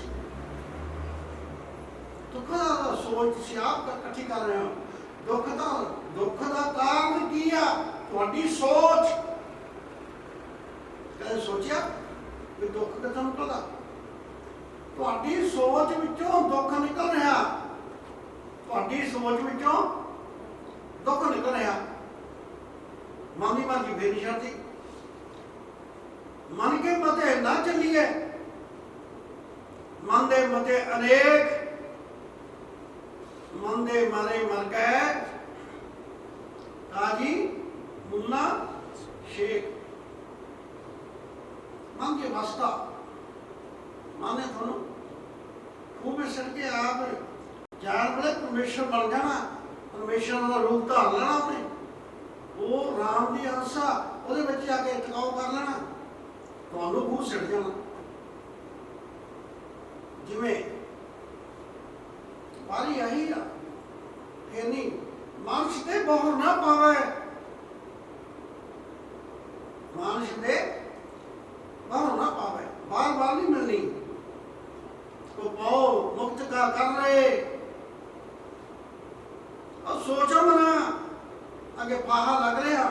ਦੁੱਖ ਦਾ ਸੋਚ ਤੁਸੀਂ ਆਪ ਇਕੱਠੀ ਕਰ ਰਹੇ ਹੋ। ਦੁੱਖ ਦਾ ਕਾਰਨ ਕੀ ਆ? ਤੁਹਾਡੀ ਸੋਚ। ਕਦੇ ਸੋਚਿਆ ਵੀ ਦੁੱਖ ਕਿੱਥੋਂ ਨਿਕਲਦਾ? ਤੁਹਾਡੀ ਸੋਚ ਵਿੱਚੋਂ ਦੁੱਖ ਨਿਕਲ ਰਿਹਾ। ਤੁਹਾਡੀ ਸੋਚ ਵਿੱਚੋਂ ਦੁੱਖ ਨਿਕਲ ਰਿਹਾ। ਮਨ ਦੀ ਮਰਜ਼ੀ ਫੇਰ ਨਹੀਂ ਛੱਡਦੀ। ਮਨ ਕੇ ਮਤੇ ਨਾ ਚੱਲੀਏ। ਮਨ ਦੇ ਮਤੇ ਅਨੇਕ, ਮਨ ਦੇ ਮਾਰੇ ਮਰ ਗਏ ਕਾਜੀ ਮੁੱਲਾ ਸ਼ੇਖ। ਮਨ ਕੇ ਵਸਤਾ, ਮਨ ਨੇ ਤੁਹਾਨੂੰ ਖੂਬ ਸੜ ਕੇ ਆਪ ਜਾਣ ਵੇਲੇ ਪਰਮੇਸ਼ਰ ਬਣ ਜਾਣਾ, ਪਰਮੇਸ਼ਰ ਦਾ ਰੂਪ ਧਾਰ ਲੈਣਾ ਉਹਨੇ। ਉਹ ਰਾਮ ਦੀ ਅੰਸ਼ਾ ਉਹਦੇ ਵਿੱਚ ਆ ਕੇ ਟਿਕਾਓ ਕਰ ਲੈਣਾ, ਤੁਹਾਨੂੰ ਖੂਬ ਸੜ ਜਾਣਾ। ਜਿਵੇਂ ਵਾਰੀ ਆਈ ਆ, ਇਹ ਨਹੀਂ ਮਾਨਸ ਦੇ ਬਹੁਰ ਨਾ ਪਾਵੇ। ਮਾਨਸ ਦੇ ਬਹੁਰ ਨਾ ਪਾਵੇ, ਬਾਰ ਬਾਰ ਨਹੀਂ ਮਿਲਣੀ। ਕੋ ਪਾਓ ਮੁਕਤ का कर रहे। अब सोचो मना अगे फाहा लग रहा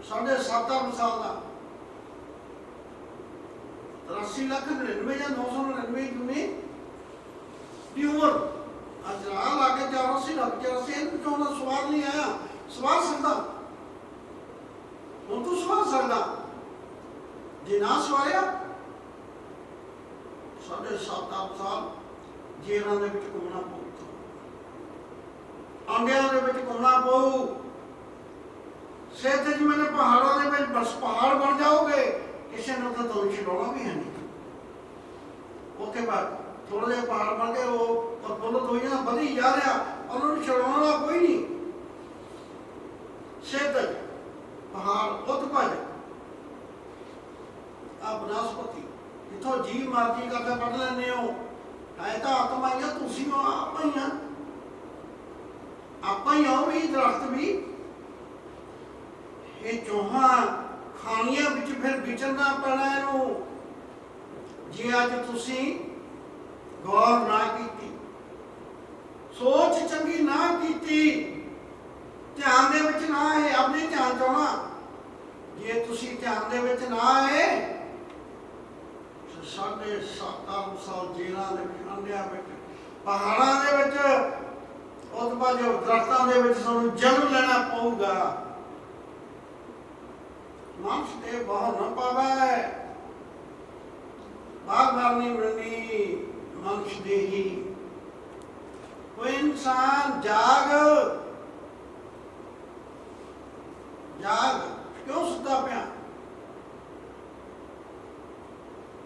7.5 साल का 83,99,999 जूनी की उम्र। अज राह ला के 84 का सवार नहीं आया। सवार सकता हूँ, तू सवार सकता जे ना सवारिया 7.5 साल जेलों के घूमना पऊ, आंडिया के घूमना पऊ। सिर च मैंने पहाड़ों के बस पहाड़ बन जाओगे, किसी ने तो तुम छड़ाना भी है नहीं। उत्थे बाद थोड़े जे पहाड़ बन गए, वो प्रफुल्लित हो जाना, बढ़ी जा रहा, उन्होंने छड़ाने कोई नहीं। सिर तक पहाड़ उत भज आ बनस्पति जिथों जी मर्जी करके पढ़ लेने हो। है तो आत्मा ही, तुसी हो आप ही हैं, आप ही हो भी दरख्त भी। ये चौहा खानिया विच फिर विचरना पैना इनू, जे अज तुसी गौर ना कीती, सोच चंगी ना कीती, ध्यान दे विच ना आए, अपने ध्यान चोना जे तुसी ध्यान दे विच ना आए 7.5 साल जेलों के अंडिया पहाड़ों के उस पास दरख्तों के जन्म लेना पऊगा। मानस दे बहुत न पावे, बार बार नहीं मिलनी मानस दे ही। कोई इंसान जाग क्यों सुता पिया?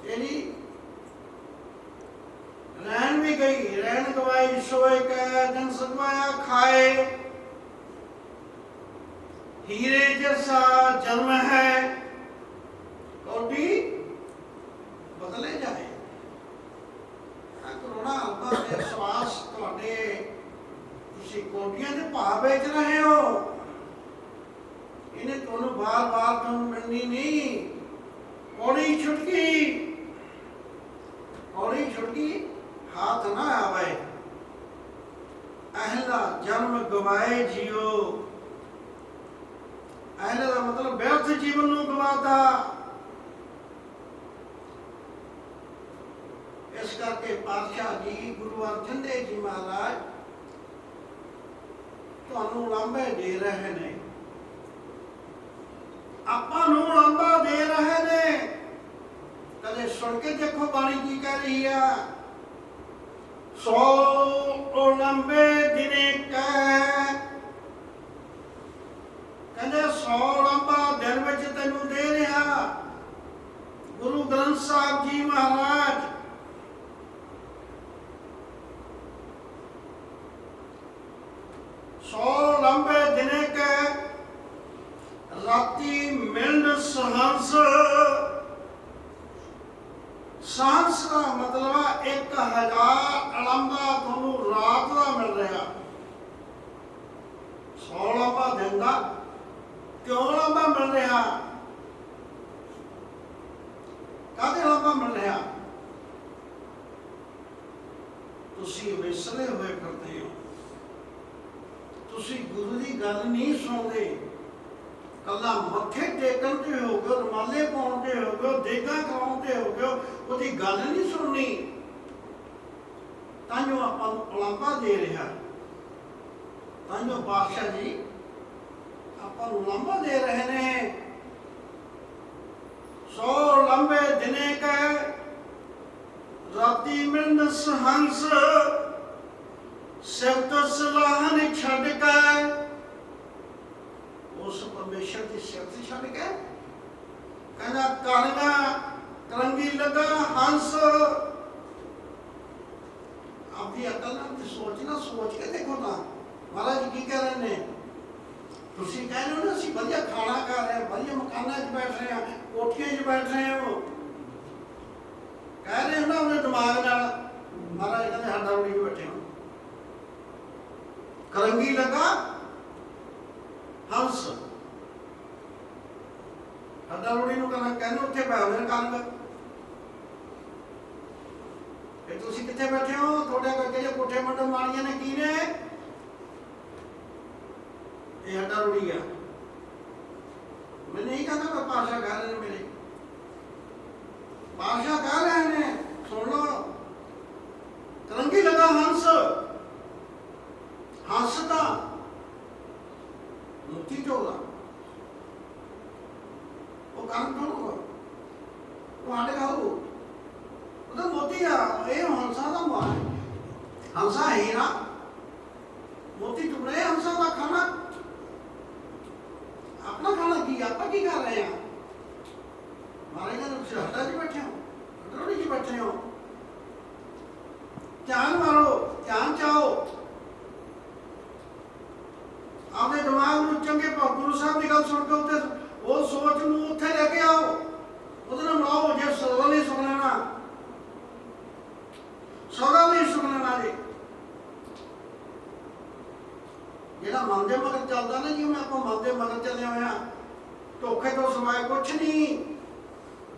तेरी रैन भी गई, रैन गवाई सोए कह जन सदवाया खाए। हीरे जैसा जन्म है कौटी बदले जाए। करोना अल्लाह के श्वास तुहाडे तुसी कोटियां दे भाव बेच रहे हो, इन्हें तुहानू बार बार तुहानू मिलनी नहीं। कौड़ी छुटकी हौली छुड़की हाथ ना आवे। अहला जन्म गवाए जियो, अहले का मतलब व्यर्थ जीवन नूं गवाता। इस करके पातशाह जी गुरु अर्जन देव जी महाराज तुहानूं लांभे दे रहे ने, आपां नूं लांभा दे रहे ने। कदे सुन के देखो बाणी की कह रही है, 100 लंबे दिने कह, कहते 100 लंबा दिन विच तैनूं दे रहा गुरु ग्रंथ साहिब जी महाराज। 100 लंबे दिने कह, राती मिलन सहंस। सहंस का मतलब 1000 लंबा तुहानूं रात का मिल रहा। 100 लंबा दिन का क्यों लंबा मिल रहा, काहदे लंबा मिल रहा? तुसीं विसले हुए फिरदे हो, तुसीं गुरु की गल नहीं सुनते। कला मत्थे टेकन ते हो गए, रुमाले पाउण ते हो गए, देगा कराउण ते हो गए, उसकी गल नहीं सुननी। ताइयों आपां नूं उलांभा दे रहा, ताइयों पातशाह जी आपां नूं उलांभा दे रहे ने। 100 लंबे दिने कह, राती मिलन सहंस। सिफत सलाहन छड्ड के, उस परमेश्वर की सिफत छड्ड के कहना करना करंगी लगा हंस। आपकी अकल नाल सोचना, सोच के देखो ना महाराज की कह रहे हैं। तुसीं कह रहे हो ना असीं वधिया खाना खा रहे हैं, वधिया मकानां 'च बैठ रहे हैं, कोठियां 'च बैठ रहे हो, कह रहे हो ना अपने दिमाग नाल। महाराज कहते हड्डा रोड़ी 'च बैठे हो, करंगी लगा हंस। हड्डा रोड़ी नूं कहने उत्थे पै मेरे कंग। फिर तुसीं कित्थे बैठे हो? तुहाडे जेहड़े कोठे मंडल माड़ियां ने की ने? ये हड्डा रोड़ी आ। मैं नहीं कहता, मैं पातशाह कह रहे हैं, मेरे पातशाह कह रहे हैं, सुन लो। करंगी लगा हंस, हंसता मोती चोला वो काम करो तुम्हारे खाओ तो मोती आ ये हंसा का मार हंसा हीरा मोती टुकड़े हंसा का खाना अपना खाना की आप की कर रहे हैं? हमारे घर हड्डा जी बैठे हो, हड्डोड़ी जी बैठे हो। ध्यान मारो, ध्यान चाहो, अपने दिमाग में चंगे गुरु साहब की गल सुन के उत्ते वो सोच नूं उत्थे लेके आओ, ਉਹਦੇ ਨਾਲ ਮਿਲਾਓ। ਜੇ ਸਦਾ ਨਹੀਂ ਸੁਣ ਲੈਣਾ, ਸਦਾ ਨਹੀਂ ਸੁਣ ਲੈਣਾ ਜੀ। ਜਿਹੜਾ ਮਨ ਦੇ ਮਗਰ ਚੱਲਦਾ ਨਾ, ਜਿਵੇਂ ਆਪਾਂ ਮਨ ਦੇ ਮਗਰ ਚੱਲੇ ਹੋਏ ਆ, ਧੋਖੇ ਤੋਂ ਸਿਵਾਏ ਕੁਛ ਨਹੀਂ,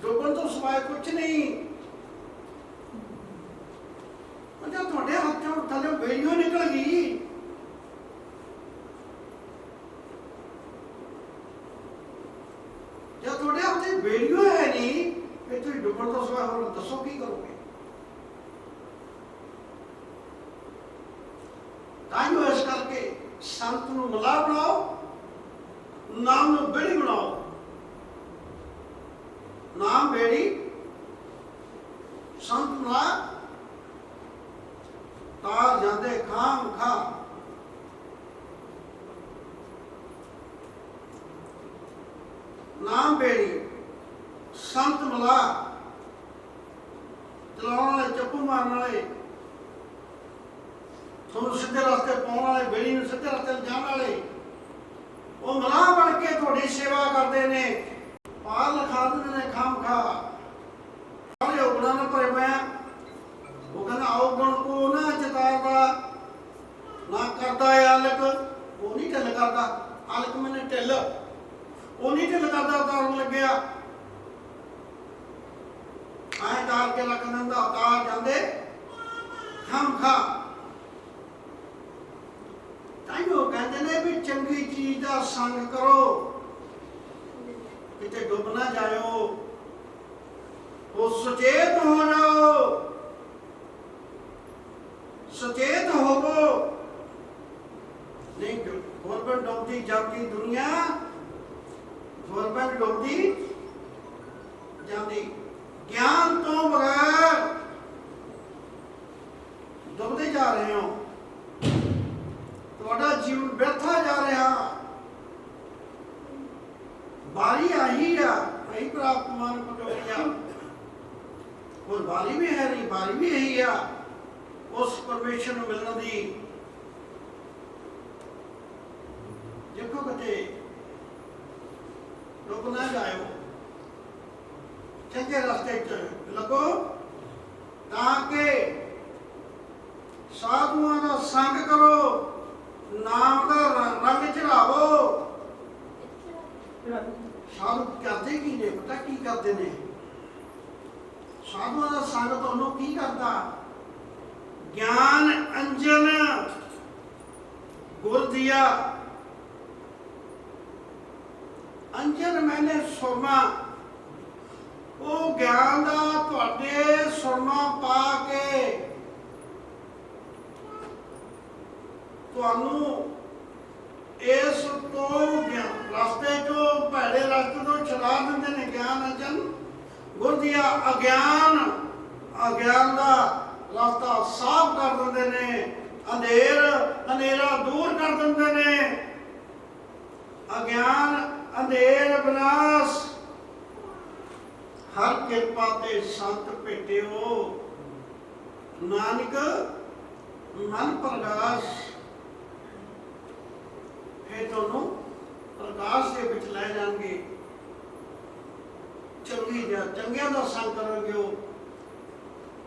ਡੁੱਬਣ ਤੋਂ ਸਿਵਾਏ ਕੁਛ ਨਹੀਂ। ਜਦ ਤੁਹਾਡੇ ਹੱਥੋਂ ਥੱਲੇ ਬੇੜੀਓ ਨਿਕਲ ਗਈ, जब थोड़े हाथ बेड़ियों है नहीं, फिर तुम डुबण तो सिवा होर दसो की करोगे? ताइयों इस करके संत नूं मला बनाओ, नाम नूं बेड़ी बनाओ। नाम बेड़ी, संत मला तार जाते खाम खा। नाम बेड़ी संत मला चलाने वाले, चप्पू मारने वाले, थोड़ा सीधे रास्ते पाने वाले, बेड़ी में सीधे रास्ते जाने वाले, वो मला बन के थोड़ी सेवा करते ने, पार लिखा देते ने खाम खा। सारे उगड़ा न भरे पे, वो कहना आओ गुण को ना चितारदा, ना करता है आलक, वो नहीं ढिल करता। आलक मैंने ढिल वो नहीं ढिल करता, तारन लग गया, तार के रख दिंदा, तार जाते ਖਮ ਖਾ ਤਾਈਓ ਕਹਿੰਦੇ ਨੇ ਵੀ ਚੰਗੀ ਚੀਜ਼ ਦਾ ਸੰਗ ਕਰੋ, ਕਿਤੇ ਡੁੱਬ ਨਾ ਜਾਇਓ, ਉਹ ਸੁਚੇਤ ਹੋ ਜਾਓ, ਸੁਚੇਤ ਹੋਵੋ। ਨਹੀਂ ਗੁਰਬਨ ਡੁੱਬਦੀ ਜਾਂਦੀ ਦੁਨੀਆ, ਗੁਰਬਨ ਡੁੱਬਦੀ ਜਾਂਦੀ। ਗਿਆਨ ਤੋਂ ਬਗੈਰ ਡੁੱਬਦੇ ਜਾ ਰਹੇ ਹੋ, ਤੁਹਾਡਾ ਜੀਵਨ ਵਿਅਰਥਾ ਜਾ ਰਿਹਾ। ਬਾਰੀ ਆਹੀ ਆ ਭਾਈ ਪ੍ਰਾਪਤ ਮਨ ਪਟੋਰੀਆ, ਹੋਰ ਬਾਰੀ ਵੀ ਹੈ ਨਹੀਂ, ਬਾਰੀ ਵੀ ਇਹੀ ਆ ਉਸ ਪਰਮੇਸ਼ਰ ਨੂੰ ਮਿਲਣ ਦੀ। ਦੇਖੋ ਕਿਤੇ ਡੁੱਬ ਨਾ ਜਾਇਓ, ਚੰਗੇ ਰਸਤੇ 'ਚ ਲੱਗੋ, ਤਾਂ ਕਿ ਸਾਧੂਆਂ ਦਾ ਸੰਗ ਕਰੋ, ਨਾਮ ਦਾ ਰੰਗ ਚੜਾਵੋ। ਸਾਧੂ ਕਰਦੇ ਕੀ ਨੇ, ਪਤਾ ਕੀ ਕਰਦੇ ਨੇ? ਸਾਧੂਆਂ ਦਾ ਸੰਗ ਤੁਹਾਨੂੰ ਕੀ ਕਰਦਾ? ਗਿਆਨ ਅੰਜਨ ਗੁਰ ਦਿਆ। ਅੰਜਨ ਮੈਨੇ ਸੁਰਮਾ, ਉਹ ਗਿਆਨ ਦਾ ਤੁਹਾਡੇ ਸੁਰਮਾ ਪਾ ਕੇ ਤੁਹਾਨੂੰ ਇਸ ਤੋਂ ਰਸਤੇ ਚੋਂ, ਭੈੜੇ ਰਸਤੇ ਤੋਂ ਛੁਡਾ ਦਿੰਦੇ ਨੇ। ਗਿਆਨ ਅੰਜਨ ਗੁਰ ਦਿਆ। ਅਗਿਆਨ ਦਾ ਰਸਤਾ ਸਾਫ਼ ਕਰ ਦਿੰਦੇ ਨੇ, ਹਨੇਰਾ ਦੂਰ ਕਰ ਦਿੰਦੇ ਨੇ। ਅਗਿਆਨ ਅੰਧੇਰ ਵਿਨਾਸ਼, ਹਰ ਕਿਰਪਾ ਤੇ ਸੰਤ ਭੇਟਿਓ, ਨਾਨਕ ਮਨ ਪ੍ਰਗਾਸ਼। ਫਿਰ ਤੁਹਾਨੂੰ ਪ੍ਰਕਾਸ਼ ਦੇ ਵਿੱਚ ਲੈ ਜਾਣਗੇ, ਚੰਗਿਆਂ ਦਾ ਸੰਗ ਕਰੋਗੇ। ਉਹ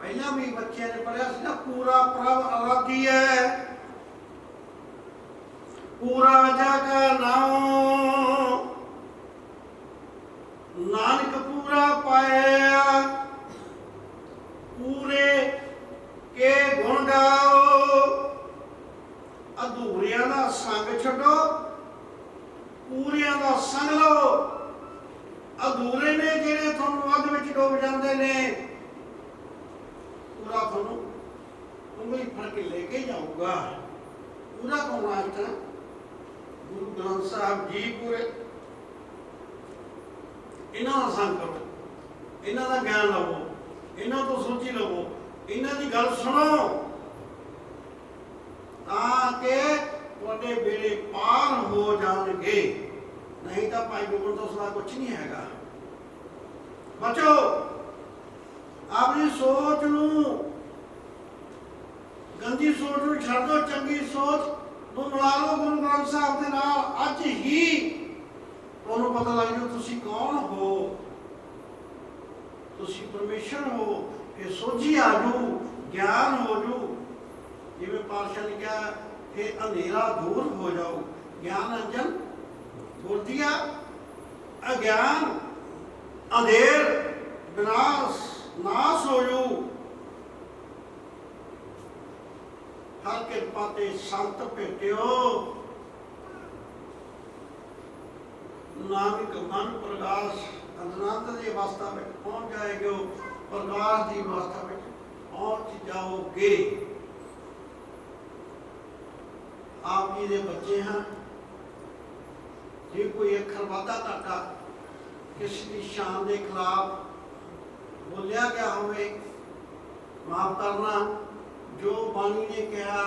ਪਹਿਲਾਂ ਵੀ ਬੱਚਿਆਂ ਨੇ ਪੜ੍ਹਿਆ ਸੀ ਨਾ, ਪੂਰਾ ਪ੍ਰਭ ਆਰਾਧੀ ਹੈ, ਪੂਰਾ ਜਗ ਨਾਮ, ਨਾਨਕ ਪੂਰਾ ਪਾਇਆ, ਪੂਰੇ ਕੇ ਗੁਣ ਗਾਓ। ਅਧੂਰਿਆਂ ਦਾ ਸੰਗ ਛੱਡੋ, ਪੂਰਿਆਂ ਦਾ ਸੰਗ ਲਓ। ਅਧੂਰੇ ਨੇ ਜਿਹੜੇ ਤੁਹਾਨੂੰ ਅੱਧ ਵਿੱਚ ਡੁੱਬ ਜਾਂਦੇ ਨੇ, ਪੂਰਾ ਤੁਹਾਨੂੰ ਉਂਗਲੀ ਫੜ ਕੇ ਲੈ ਕੇ ਜਾਊਗਾ। ਪੂਰਾ ਕੌਣ ਆ? ਗੁਰੂ ਗ੍ਰੰਥ ਸਾਹਿਬ ਜੀ ਪੂਰੇ। ਇਹਨਾਂ ਦਾ ਸੰਗ ਕਰੋ, ਇਹਨਾਂ ਦਾ ਗਿਆਨ ਲਵੋ, ਇਹਨਾਂ ਤੋਂ ਸੋਚੀ ਲਵੋ, ਇਹਨਾਂ ਦੀ ਗੱਲ ਸੁਣੋ, ਤਾਂ ਕਿ ਤੁਹਾਡੇ ਬੇੜੇ ਪਾਰ ਹੋ ਜਾਣਗੇ। ਨਹੀਂ ਤਾਂ ਭਾਈ ਗੋਬਿੰਦ ਤੋਂ ਸਦਾ ਕੁਛ ਨਹੀਂ ਹੈਗਾ। ਬਚੋ, ਆਪਣੀ ਸੋਚ ਨੂੰ, ਗੰਦੀ ਸੋਚ ਨੂੰ ਛੱਡ ਦਿਓ, ਚੰਗੀ ਸੋਚ ਨੂੰ ਮਿਲਾ ਲਓ ਗੁਰੂ ਗ੍ਰੰਥ ਸਾਹਿਬ ਦੇ ਨਾਲ। ਅੱਜ ਹੀ ਤੁਹਾਨੂੰ ਪਤਾ ਲੱਗ ਜਾਊ ਤੁਸੀਂ ਕੌਣ ਹੋ, ਤੁਸੀਂ ਪਰਮੇਸ਼ਰ ਹੋ। ਇਹ ਸੋਝੀ ਆ ਜੂ, ਗਿਆਨ ਹੋ ਜੂ। ਜਿਵੇਂ ਪਾਤਸ਼ਾਹ ਨੇ ਕਿਹਾ, ਇਹ ਅੰਧੇਰਾ ਦੂਰ ਹੋ ਜਾਊ। ਗਿਆਨ ਅੰਜਨ ਗੁਰ ਦਿਆ। ਅਗਿਆਨ ਅੰਧੇਰ ਵਿਨਾਸ਼, ਨਾਸ਼ ਹੋ ਜੂ। ਹਰ ਕਿਰਪਾ ਤੇ ਸੰਤ ਭੇਟਿਓ, ਨਾਨਕ ਮਨ ਪ੍ਰਗਾਸ਼। ਅਨੰਤ ਦੀ ਅਵਸਥਾ ਵਿੱਚ ਪਹੁੰਚ ਜਾਏਗੇ, ਪ੍ਰਗਾਸ਼ ਦੀ ਅਵਸਥਾ ਵਿੱਚ ਪਹੁੰਚ ਜਾਓਗੇ। ਆਪ ਜੀ ਦੇ ਬੱਚੇ ਹਾਂ, ਜੇ ਕੋਈ ਅੱਖਰ ਵਾਧਾ ਘਾਟਾ ਕਿਸੇ ਦੀ ਸ਼ਾਨ ਦੇ ਖਿਲਾਫ ਬੋਲਿਆ ਗਿਆ ਹੋਵੇ, ਮਾਫ ਕਰਨਾ। ਜੋ ਬਾਣੀ ਨੇ ਕਿਹਾ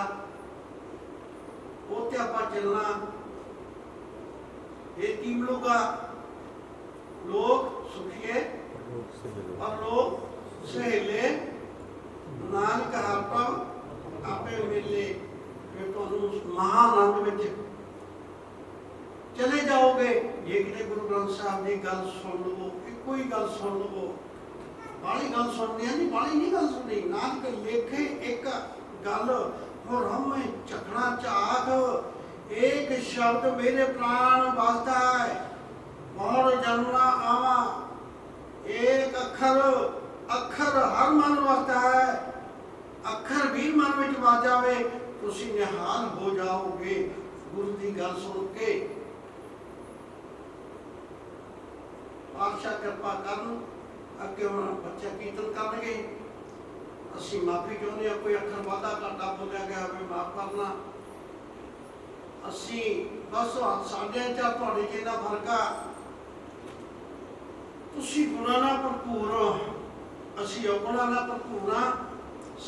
ਉਹ ਤੇ ਆਪਾਂ ਚੱਲਣਾ। ਇਹ ਕੀ ਮਿਲੂਗਾ? ਲੋਕ ਸੁਖੀਏ ਔਰ ਲੋਕ ਸਹੇਲੇ, ਨਾਨਕ ਹਰਿ ਪ੍ਰਭ ਆਪੇ ਮਿਲੇ। ਫਿਰ ਤੁਹਾਨੂੰ ਮਹਾਨੰਦ ਵਿੱਚ ਚਲੇ ਜਾਓਗੇ। ਜੇ ਕਿਤੇ ਗੁਰੂ ਗ੍ਰੰਥ ਸਾਹਿਬ ਦੀ ਗੱਲ ਸੁਣ ਲਵੋ, ਇੱਕੋ ਹੀ ਗੱਲ ਸੁਣ ਲਵੋ, ਬਾਹਲੀ ਗੱਲ ਸੁਣਨੀ ਨਹੀਂ, ਬਾਹਲੀ ਨਹੀਂ ਗੱਲ ਸੁਣਨੀ। ਨਾਨਕ ਲੇਖੇ ਇੱਕ ਗੱਲ ਹੋਰ ਹਮੇ ਚੱਕਣਾ ਝਾਕ। ਇੱਕ ਸ਼ਬਦ ਮੇਰੇ ਪ੍ਰਾਣ ਵਸਦਾ ਹੈ, ਮੋੜ ਜਨਮਾ ਆਵਾ। ਇੱਕ ਅੱਖਰ ਹਰ ਮਨ ਵਸਦਾ ਹੈ, ਅੱਖਰ ਵੀ ਮਨ ਮਨ ਵਿੱਚ ਵੱਜ ਜਾਵੇ, ਤੁਸੀਂ ਨਿਹਾਲ ਹੋ ਜਾਓਗੇ ਗੁਰੂ ਦੀ ਗੱਲ ਸੁਣ ਕੇ। ਪਾਤਸ਼ਾਹ ਕਿਰਪਾ ਕਰਨ। ਅੱਗੇ ਹੁਣ ਬੱਚੇ ਕੀਰਤਨ ਕਰਨਗੇ। ਅਸੀਂ ਮਾਫੀ ਚਾਹੁੰਦੇ ਹਾਂ, ਕੋਈ ਅੱਖਰ ਵਾਧਾ ਘਾਟਾ ਬੋਲਿਆ ਗਿਆ ਹੋਵੇ ਮਾਫ ਕਰਨਾ। ਅਸੀਂ ਬਸ ਸਾਡੇ ਚ ਤੁਹਾਡੇ ਚ ਇੰਨਾ ਫਰਕ ਆ, ਤੁਸੀਂ ਗੁਣਾਂ ਨਾਲ ਭਰਪੂਰ ਹੋ, ਅਸੀਂ ਔਗੁਣਾਂ ਨਾਲ ਭਰਪੂਰ ਹਾਂ।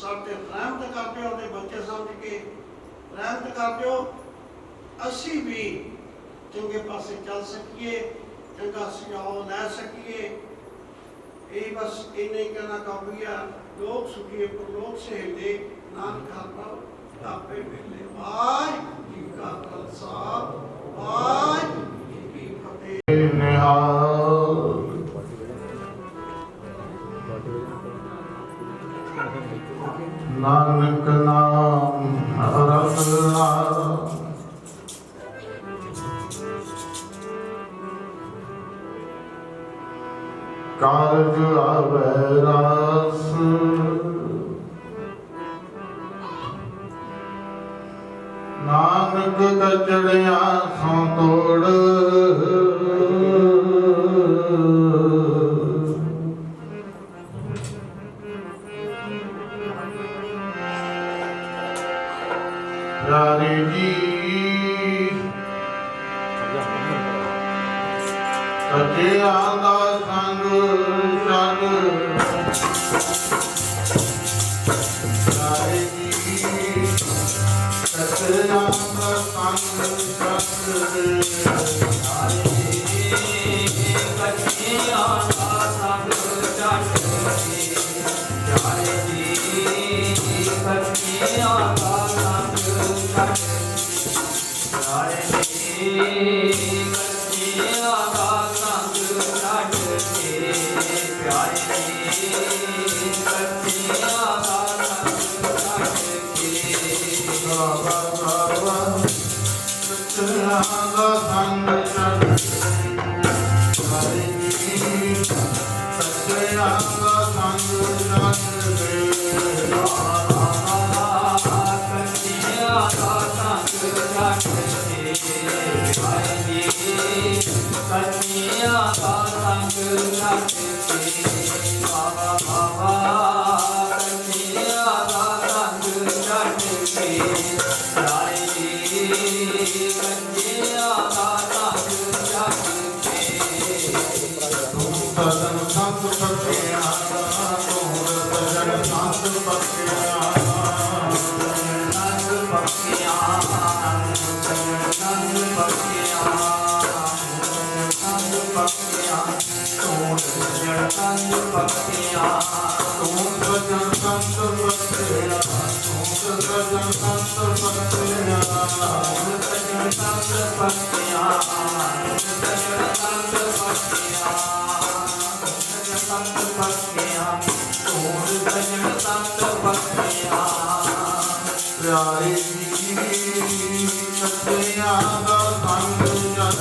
ਸਾਡੇ ਰਹਿਮਤ ਕਰਦੇ ਹੋ, ਉਹਦੇ ਬੱਚੇ ਸਮਝ ਕੇ ਰਹਿਮਤ ਕਰਦੇ ਹੋ, ਅਸੀਂ ਵੀ ਚੰਗੇ ਪਾਸੇ ਚੱਲ ਸਕੀਏ, ਚੰਗਾ ਸੁਝਾਅ ਲੈ ਸਕੀਏ। ਇਹ ਬਸ ਇੰਨਾ ਹੀ ਕਹਿਣਾ ਕਾਫੀ ਆ। ਲੋਕ ਸੁਖੀਏ ਪਰਲੋਕ ਸਹਿੰਦੇ, ਨਾਨਕ ਹਰ ਆਪੇ ਮਿਲੇ। ਵਾਹਿਗੁਰੂ ਜੀ ਕਾ ਖਾਲਸਾ, ਵਾਹਿਗੁਰੂ ਜੀ ਕੀ ਫਤਿਹ। ਨਾਨਕ ਨਾਮ ਰਤਨਾ ਕਾਰਜ ਆਵੈ ਰਾਸ, ਨਾਨਕ ਕਚੜਿਆ ਸੋ ਤੋੜ, ਪਿਆਰੇ ਜੀ ਸੱਚਿਆਂ ਦਾ ਸੰਗ ਛੱਡ, ਪਿਆਰੇ ਜੀ ਸੱਚਿਆਂ ਦਾ ਸੰਗ ਛੱਡ, ਪਿਆਰੇ ਜੀ ਸੱਚਿਆਂ ਦਾ ਸੰਗ ਛੱਡ, ਪਿਆਰੇ ਜੀ ਸੱਚਿਆਂ ਦਾ ਸੰਗ ਛੱਡ, ਪਿਆਰੇ ਜੀ ਸੱਚਿਆਂ ਦਾ ਸੰਗ ਛੱਡ ਕੇ, ਪਿਆਰੇ ਜੀ ਸੱਚਿਆਂ ਦਾ ਸੰਗ ਛੱਡ ਕੇ, ਬਾਬਾ ਬਾਬਾ ਸੱਚਿਆਂ ਦਾ ਸੰਗ ਛੱਡ, ਪਿਆਰੇ ਜੀ ਸੱਚਿਆਂ ਦਾ ਸੰਗ ਛੱਡ ਕੇ, ਸੱਚਿਆਂ ਦਾ ਸੰਗ ਛੱਡ ਕੇ, ਬਾਬਾ ਬਾਬਾ ਸੱਚਿਆਂ ਦਾ ਸੰਗ ਛੱਡ ਕੇ, ਪਿਆਰੇ ਜੀ ਸੱਚਿਆਂ ਦਾ ਸੰਗ ਛੱਡ ਕੇ, ਤੂੰ ਸਜਣ ਸੰਤ ਬਖਸ਼ਿਆ, ਤੂੰ ਸਜਣ ਸੰਤ ਬਖਸ਼ਿਆ, ਸੰਤ ਬਖਸ਼ਿਆ, ਸੰਤ ਬਖਸ਼ਿਆ, ਬਖਸ਼ਿਆ, ਤੂੰ ਸਜਣ ਸੰਤ ਬਖਸ਼ਿਆ, ਤੂੰ ਸਜਣ ਸੰਤ ਬਖਸ਼ਿਆ, ਤੂੰ ਸਜਣ ਸੰਤ ਬਖਸ਼ਿਆ, ਤੂੰ ਸਜਣ ਸੰਤ ਬਖਸ਼ਿਆ, ਸਜਣ ਸੰਤ ਬਖਸ਼ਿਆ, ਸਜਣ ਸੰਤ ਬਖਸ਼ਿਆ, ਤੂੰ ਸਜਣ ਸੰਤ ਬਖਸ਼ਿਆ, ਪਿਆਰੇ ਜੀ ਸੱਚਿਆਂ ਦਾ ਸੰਗ ਛੱਡ,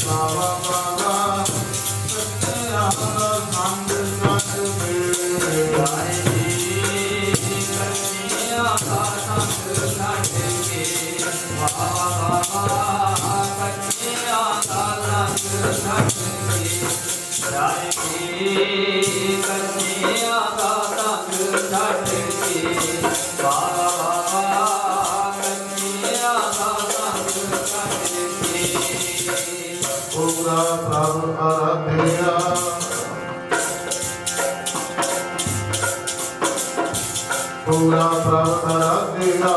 ਬਾਬਾ ਬਾਬਾ ਸੱਚਿਆਂ ਦਾ ਸੰਗ ਛੱਡ ਕੇ, ਪਿਆਰੇ ਜੀ ਸੱਚਿਆਂ ਦਾ ਸੰਗ ਛੱਡ ਕੇ, ਬਾਬਾ ਬਾਬਾ ਸੱਚਿਆਂ ਦਾ ਸੰਗ ਛੱਡ ਕੇ, ਪਿਆਰੇ ਜੀ ਸੱਚਿਆਂ ਦਾ ਸੰਗ ਛੱਡ ਕੇ, ਬਾਬਾ ਬਾਬਾ ਸੱਚਿਆਂ ਦਾ ਸੰਗ ਛੱਡ ਕੇ, ਪੂਰਾ ਪ੍ਰਭ ਆਰਾਧਿਆ, ਪੂਰਾ ਪ੍ਰਭ ਆਰਾਧਿਆ,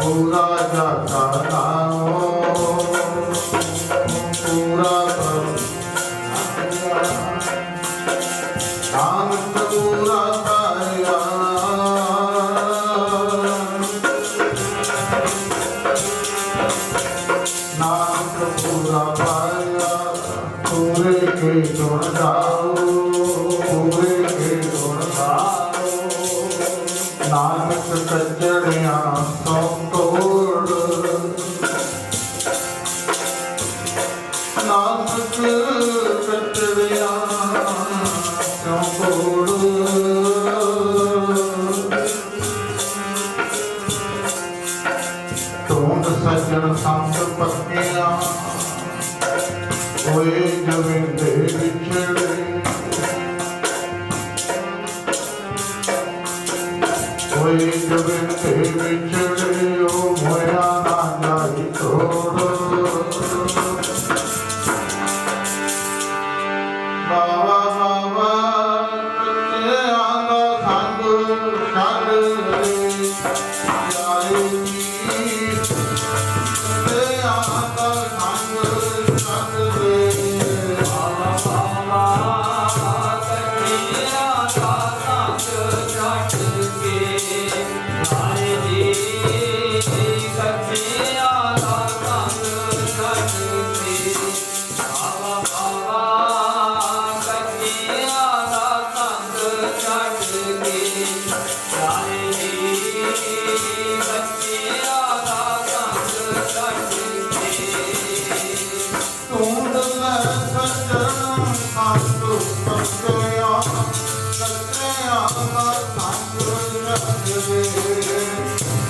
ਪੂਰਾ ਜਾਤਾ ਨਾਮੋ, ਪੂਰਾ ਪ੍ਰਭ ਨਾਨਕ ਪੂਰਾ ਪਾਇਆ, ਨਾਨਕ ਪੂਰਾ ਪਾਇਆ, ਪੂਰੇ ਕੇ ਗੁਣ ਗਾਓ, ਪੂਰੇ ਕੇ ਗੁਣ ਗਾਓ, ਨਾਨਕ ਸੱਜਣਿਆ ਸੋ ਤੋੜ, ਨਾਨਕ ਸੱਜਣਿਆ ਸੋ ਤੋੜ, ਹੋਏ ਜਵੇ ਤੇ ਵਿਛੜੇ ਉਹ ਹੋਇਆ ਨਾ ਜਾਈ ਤੋੜ ਬਾਵਾ ਬਾਵਾ ਕੱਚਿਆਂ ਦਾ ਸੰਗ ਛੱਡ ਦੇ ਜਾਏ ਜੀ ਕੱਚਿਆਂ ਦਾ ਸੰਗ ਛੱਡ ਦੇ ਬਾਵਾ ਬਾਵਾ ਕੱਚਿਆਂ ਦਾ ਸੰਗ ਛੱਡ ਕੇ ਜਾਏ ਜੀ ਕੱਚਿਆਂ ਦਾ ਸੰਗ ਛੱਡ ਕੇ ਬਾਵਾ ਬਾਵਾ ਕੱਚਿਆਂ ਦਾ ਸੰਗ ਛੱਡ ਕੇ ਜਾਏ ਜੀ ਕੱਚਿਆਂ ਦਾ ਸੰਗ ਛੱਡ ਕੇ ਤੂੰ ਲੈ ਸੱਜਣ ਸਾਧੂ ਪੱਕਿਆ ਕੱਚਿਆਂ ਦਾ ਸੰਗ ਛੱਡ ਦੇ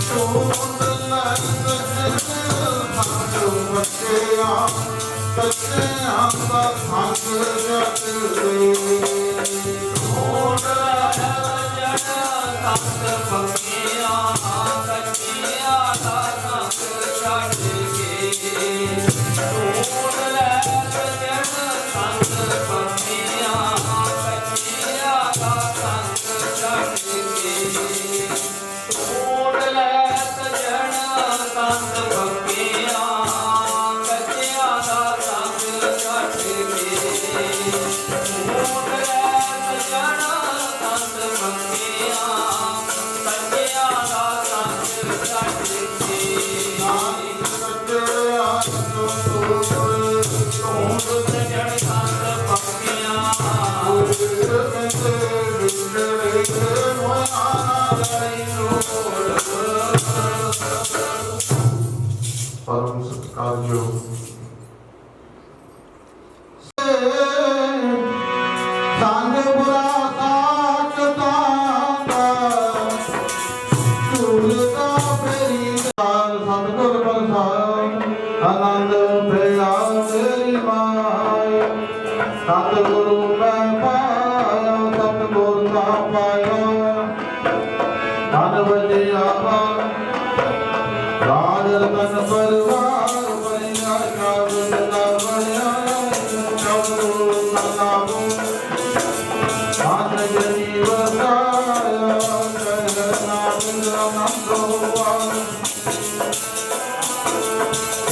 ਤੂੰ ਲੈ ਸੱਜਣ ਸਾਧੂ ਪੱਕਿਆ ਕੱਚਿਆਂ ਦਾ ਸੰਗ ਛੱਡ ਦੇ ਢੋਲ ਜੜ ਸੰਗ ਪੱਕਿਆਂ ਕੱਚਿਆਂ ਦਾ ਸੰਗ ਛੱਡ ਕੇ ਢੋਲ ਜੜ ਸੰਗ ਪੱਕਿਆਂ ਕੱਚਿਆਂ ਦਾ ਸੰਗ ਛੱਡ ਕੇ ਢੋਲ ਜੜ ਸੰਗ ਪੱਕਿਆਂ ਕੱਚਿਆਂ ਦਾ ਸੰਗ ਛੱਡ ਕੇ ਢੋਲ ਜੜ ਸੰਗ ਪੱਕਿਆਂ ਕੱਚਿਆਂ ਦਾ ਸੰਗ ਛੱਡ ਕੇ ਨਾਨਕ ਸੱਜਿਆ ਤੂੰ ਤੋੜ ਢੋਲ ਜੜ ਸੰਗ ਪੱਕਿਆਂ ਪਰਮ ਸਤਿਕਾਰਯੋਗ ਸੰਗ ਬੁਰਾ ਸਾਚ ਤਾਂਦਾ ਝੂਲਦਾ ਫੇਰੀ ਨਾਲ ਸਤਿਗੁਰ ਬਸਾਇਆ ਆਨੰਦ ਪਿਆ ਮੇਰੀ ਮਾਈ ਸਤਿਗੁਰੂ ਮੈਂ ਪਾਇਆ ਸਤਿਗੁਰ ਦਾ ਪਾਇਆ ਧਨ ਵਜਿਆ ਰਾਜ ਰਤਨ ਪਰਵਾਰ ਬਣਿਆ ਕਾਬਲ ਦਾ ਬਣਿਆ ਚੌਦੋ ਨਾਮੋ ਆਨ ਜਨੀ ਵਸਾਇਆ ਕਰਨਾ ਬਿੰਦਰਾ ਨੰਦੋਵਾਨ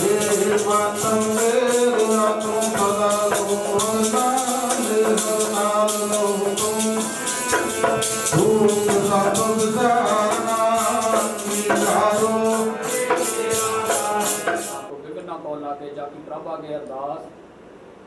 ਇਹ ਬਾਤਮ ਮੇਰਾ ਤੂੰ ਸਦਾ ਲੋਨਾ ਦੇ ਨਾਲ ਲੋ ਤੂੰ ਸਭ ਵਿਚਾਰਨਾ ਵਿਚਾਰੋ ਵਿਗਨਾ ਕੌਲਾ ਤੇ ਜਾ ਕੀ ਪ੍ਰਭ ਆਗੇ ਅਰਦਾਸ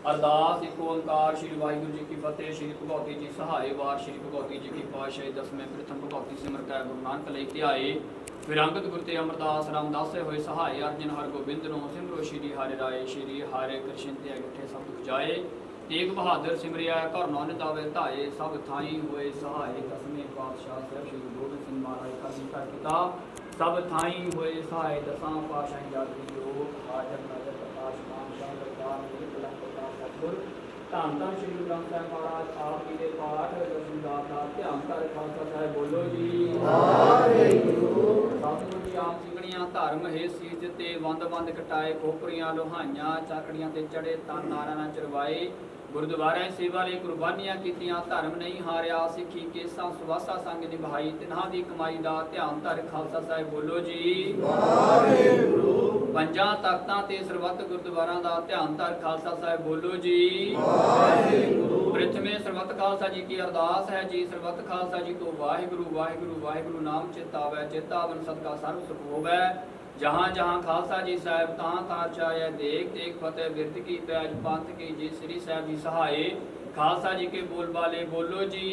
ਅਰਦਾਸ ਇੱਕ ਓੰਕਾਰ ਸ਼੍ਰੀ ਵਾਹਿਗੁਰੂ ਜੀ ਕੀ ਫਤਿਹ ਸ਼੍ਰੀ ਭਗਵਤੀ ਜੀ ਸਹਾਏ ਵਾਰ ਸ਼੍ਰੀ ਭਗਵਤੀ ਜੀ ਕੀ ਪਾਤਸ਼ਾਹੀ ਦਸਵੇਂ ਪ੍ਰਥਮ ਭਗਵਤੀ ਸਿਮਰ ਕੈ ਗੁਰੂ ਨਾਨਕ ਲਈ ਧਿਆਏ ਵਿਰੰਗਤ ਗੁਰ ਤੇ ਅਮਰਦਾਸ ਰਾਮਦਾਸੇ ਹੋਏ ਸਹਾਏ ਅਰਜਨ ਹਰ ਗੋਬਿੰਦ ਨੂੰ ਸਿਮਰੋ ਸ਼੍ਰੀ ਹਰਿ ਰਾਏ ਸ਼੍ਰੀ ਹਰਿ ਕ੍ਰਿਸ਼ਨ ਤੇ ਅਗਠੇ ਸਭ ਦੁਖ ਜਾਏ ਤੇਗ ਬਹਾਦਰ ਸਿਮਰਿਆ ਘਰ ਨਾਨਕ ਆਵੇ ਧਾਏ ਸਭ ਥਾਈ ਹੋਏ ਸਹਾਏ ਦਸਵੇਂ ਪਾਤਸ਼ਾਹ ਸਾਹਿਬ ਸ਼੍ਰੀ ਗੁਰੂ ਗੋਬਿੰਦ ਸਿੰਘ ਮਹਾਰਾਜ ਕਰਨੀ ਕਰ ਪਿਤਾ ਸਭ ਥਾਈ ਹੋਏ ਸਹਾਏ ਦਸਾਂ ਪਾਤਸ਼ਾਹੀ ਜਾਤੀ ਜੋਗ ਹਾਜ਼ਰ ਨਜ਼ਰ ਪ੍ਰਕਾਸ਼ ਮਾਨ ਸ਼ਾਹ ਦਰਬਾਰ ਮੇਰੇ ਕਲੰਕ ਦਾ ਸਤਿਗੁਰ ਧੰਨ ਧੰਨ ਸ਼੍ਰੀ ਗੁਰੂ ਗ੍ਰੰਥ ਸਾਹਿਬ ਮਹਾਰਾਜ ਆਪ ਜੀ ਦੇ ਪਾਠ ਦਰਸ਼ਨਦਾਰ ਦਾ ਧਿਆਨ ਕਰ ਖਾਲਸਾ ਸਾਹਿਬ ਬੋਲੋ ਜੀ ਵਾਹਿਗੁਰੂ ਸਤਿਗੁਰੂ ਜੀ ਆਪ ਸਿਗਣੀਆਂ ਧਰਮ ਹੈ ਸੀਜ ਤੇ ਵੰਦ ਵੰਦ ਕਟਾਏ ਖੋਪਰੀਆਂ ਲੋਹਾਈਆਂ ਚਾਕੜੀਆਂ ਤੇ ਚੜੇ ਤਨ ਨਾਰਾਂ ਨਾਲ ਚਰਵਾਏ ਗੁਰਦੁਆਰੇ ਸੇਵਾ ਲਈ ਕੁਰਬਾਨੀਆਂ ਕੀਤੀਆਂ ਧਰਮ ਨਹੀਂ ਹਾਰਿਆ ਸਿੱਖੀ ਕੇਸਾਂ ਸੁਵਾਸਾ ਸੰਗ ਨਿਭਾਈ ਤਿਨ੍ਹਾਂ ਦੀ ਕਮਾਈ ਦਾ ਧਿਆਨ ਧਰ ਖਾਲਸਾ ਸਾਹਿਬ ਬੋਲੋ ਜੀ ਵਾਹਿਗੁਰੂ ਪੰਜਾਂ ਤਖਤਾਂ ਤੇ ਸਰਬੱਤ ਗੁਰਦੁਆਰਾਂ ਦਾ ਧਿਆਨ ਧਰ ਖਾਲਸਾ ਸਾਹਿਬ ਬੋਲੋ ਜੀ ਵਾਹਿਗੁਰੂ ਪ੍ਰਥਮੇ ਸਰਬੱਤ ਖਾਲਸਾ ਜੀ ਕੀ ਅਰਦਾਸ ਹੈ ਜੀ ਸਰਬੱਤ ਖਾਲਸਾ ਜੀ ਤੋਂ ਵਾਹਿਗੁਰੂ ਵਾਹਿਗੁਰੂ ਵਾਹਿਗੁਰੂ ਨਾਮ ਚਿਤਾਵੈ ਚੇਤਾਵਨ ਸਦਕਾ ਸਰਬ ਸੁਖ ਹੋਵੈ जहाँ जहाँ खालसा जी साहब तहाँ तहाँ चाहे देख देख फतेह बिरद की पैज पंथ की जी श्री साहब जी सहाय खालसा जी के बोल बाले बोलो जी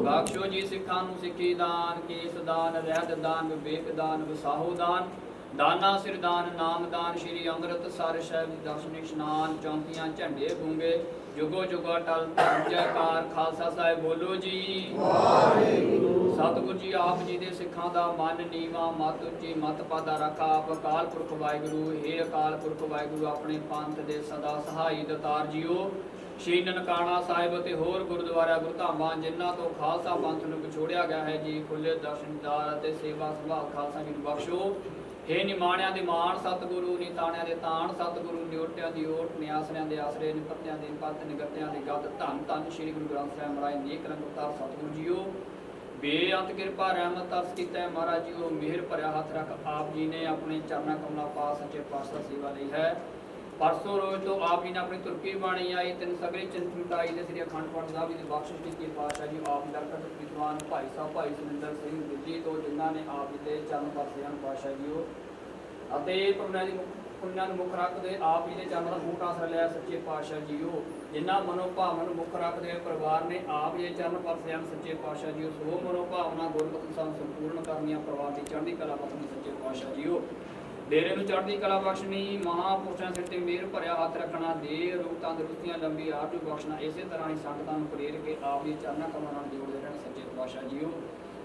बख्शो जी सिखा नूं सिक्खी दान केस दान रहत दान विवेक दान विसाहो दान दाना सिर दान नाम दान श्री ਅੰਮ੍ਰਿਤਸਰ ਸਾਹਿਬ ਦਰਸ਼ਨ ਇਸ਼ਨਾਨ ਚੌਂਕੀਆਂ ਝੰਡੇ ਗੂੰਗੇ ਜੁਗੋ ਜੁਗਾ ਟਲ ਧਰਮ ਜੈਕਾਰ ਖਾਲਸਾ ਸਾਹਿਬ ਬੋਲੋ ਜੀ ਵਾਹਿਗੁਰੂ ਸਤਿਗੁਰੂ ਜੀ ਆਪ ਜੀ ਦੇ ਸਿੱਖਾਂ ਦਾ ਮਨ ਨੀਵਾ ਮਤ ਉੱਚੀ ਮਤ ਪਾਦਾ ਰੱਖਾ ਆਪ ਅਕਾਲ ਪੁਰਖ ਵਾਹਿਗੁਰੂ ਹੇ ਅਕਾਲ ਪੁਰਖ ਵਾਹਿਗੁਰੂ ਆਪਣੇ ਪੰਥ ਦੇ ਸਦਾ ਸਹਾਈ ਦਤਾਰ ਜੀਓ ਸ਼੍ਰੀ ਨਨਕਾਣਾ ਸਾਹਿਬ ਅਤੇ ਹੋਰ ਗੁਰਦੁਆਰਾ ਗੁਰਧਾਮਾਂ ਜਿਨ੍ਹਾਂ ਤੋਂ ਖਾਲਸਾ ਪੰਥ ਨੂੰ ਵਿਛੋੜਿਆ ਗਿਆ ਹੈ ਜੀ, ਖੁੱਲੇ ਦਰਸ਼ਨਦਾਰ ਅਤੇ ਸੇਵਾ ਸੰਭਾਲ ਖਾਲਸਾ ਜੀ ਨੂੰ ਬਖਸ਼ੋ। ਹੇ ਨਿਮਾਣਿਆਂ ਦੇ ਮਾਣ ਸਤਿਗੁਰੂ, ਨਿਤਾਣਿਆਂ ਦੇ ਤਾਣ ਸਤਿਗੁਰੂ, ਨਿਓਟਿਆਂ ਦੀ ਓਟ, ਨਿਆਸਰਿਆਂ ਦੇ ਆਸਰੇ, ਨਿਪੱਤਿਆਂ ਦੇ ਪੱਤ, ਨਿਗਤਿਆਂ ਦੇ ਗੱਦ, ਧੰਨ ਧੰਨ ਸ਼੍ਰੀ ਗੁਰੂ ਗ੍ਰੰਥ ਸਾਹਿਬ ਮਹਾਰਾਜ ਨੇਕ ਰੰਗ ਅਵਤਾਰ ਸਤਿਗੁਰੂ ਜੀਓ। ਬੇਅੰਤ ਕਿਰਪਾ ਰਹਿਮਤ ਤਰਸ ਕੀਤਾ ਹੈ ਮਹਾਰਾਜ ਜੀਓ। ਮਿਹਰ ਭਰਿਆ ਹੱਥ ਰੱਖ ਆਪ ਜੀ ਨੇ ਆਪਣੇ ਚਰਨਾਂ ਕਮਲਾਂ ਪਾਸ ਸੱਚੇ ਪਾਤਸ਼ਾਹ ਸੇਵਾ ਲਈ ਹੈ। ਪਰਸੋਂ ਰੋਜ਼ ਤੋਂ ਆਪ ਜੀ ਨੇ ਆਪਣੀ ਤੁਰਕੀ ਬਾਣੀ ਆਈ ਤਿੰਨ ਸਗਲੀ ਚਿੰਤ ਮਿਟਾਈ ਦੇ ਸ੍ਰੀ ਅਖੰਡ ਪਾਠ ਸਾਹਿਬ ਜੀ ਦੀ ਬਖਸ਼ਿਸ਼ ਕੀਤੀ ਪਾਤਸ਼ਾਹ ਜੀ। ਆਪ ਦਰਕਤ ਵਿਦਵਾਨ ਭਾਈ ਸਾਹਿਬ ਭਾਈ ਸੁਰਿੰਦਰ ਸਿੰਘ ਦਿੱਲੀ ਤੋਂ ਜਿਨ੍ਹਾਂ ਨੇ ਆਪ ਜੀ ਦੇ ਚਰਨ ਪਾਸੇ ਹਨ ਪਾਤਸ਼ਾਹ ਜੀਓ, ਅਤੇ ਪੁੰਨਾਂ ਨੂੰ ਮੁੱਖ ਰੱਖਦੇ ਆਪ ਜੀ ਦੇ ਚਰਨਾਂ ਦਾ ਬੂਟ ਆਸਰਾ ਲਿਆ ਸੱਚੇ ਪਾਤਸ਼ਾਹ ਜੀਓ। ਜਿਨ੍ਹਾਂ ਮਨੋਭਾਵਾਂ ਨੂੰ ਮੁੱਖ ਰੱਖਦੇ ਪਰਿਵਾਰ ਨੇ ਆਪ ਜੀ ਦੇ ਚਰਨ ਪਾਸੇ ਹਨ ਸੱਚੇ ਪਾਤਸ਼ਾਹ ਜੀਓ। ਸੋ ਮਨੋਭਾਵਨਾ ਗੁਰਮਤਿ ਸਾਨੂੰ ਸੰਪੂਰਨ ਕਰਨੀਆਂ, ਪਰਿਵਾਰ ਦੀ ਚੜ੍ਹਦੀ ਕਲਾ ਬਖਸ਼ਣੀ ਸੱਚੇ ਪਾਤਸ਼ਾਹ ਜੀਓ। ਡੇਰੇ ਨੂੰ ਚੜ੍ਹਦੀ ਕਲਾ ਬਖਸ਼ਣੀ, ਮਹਾਂਪੁਰਸ਼ਾਂ ਸਿਰ ਤੇ ਮਿਹਰ ਭਰਿਆ ਹੱਥ ਰੱਖਣਾ, ਦੇਹ ਰੂਹ ਤੰਦਰੁਸਤੀਆਂ ਲੰਬੀ ਆਯੂ ਬਖਸ਼ਣਾ। ਇਸੇ ਤਰ੍ਹਾਂ ਹੀ ਸੰਗਤਾਂ ਨੂੰ ਪ੍ਰੇਰ ਕੇ ਆਪ ਦੀ ਚਰਨਾਂ ਕਮਲਾਂ ਨਾਲ ਜੋੜਦੇ ਰਹਿਣ ਸੱਚੇ ਪਾਤਸ਼ਾਹ ਜੀਓ।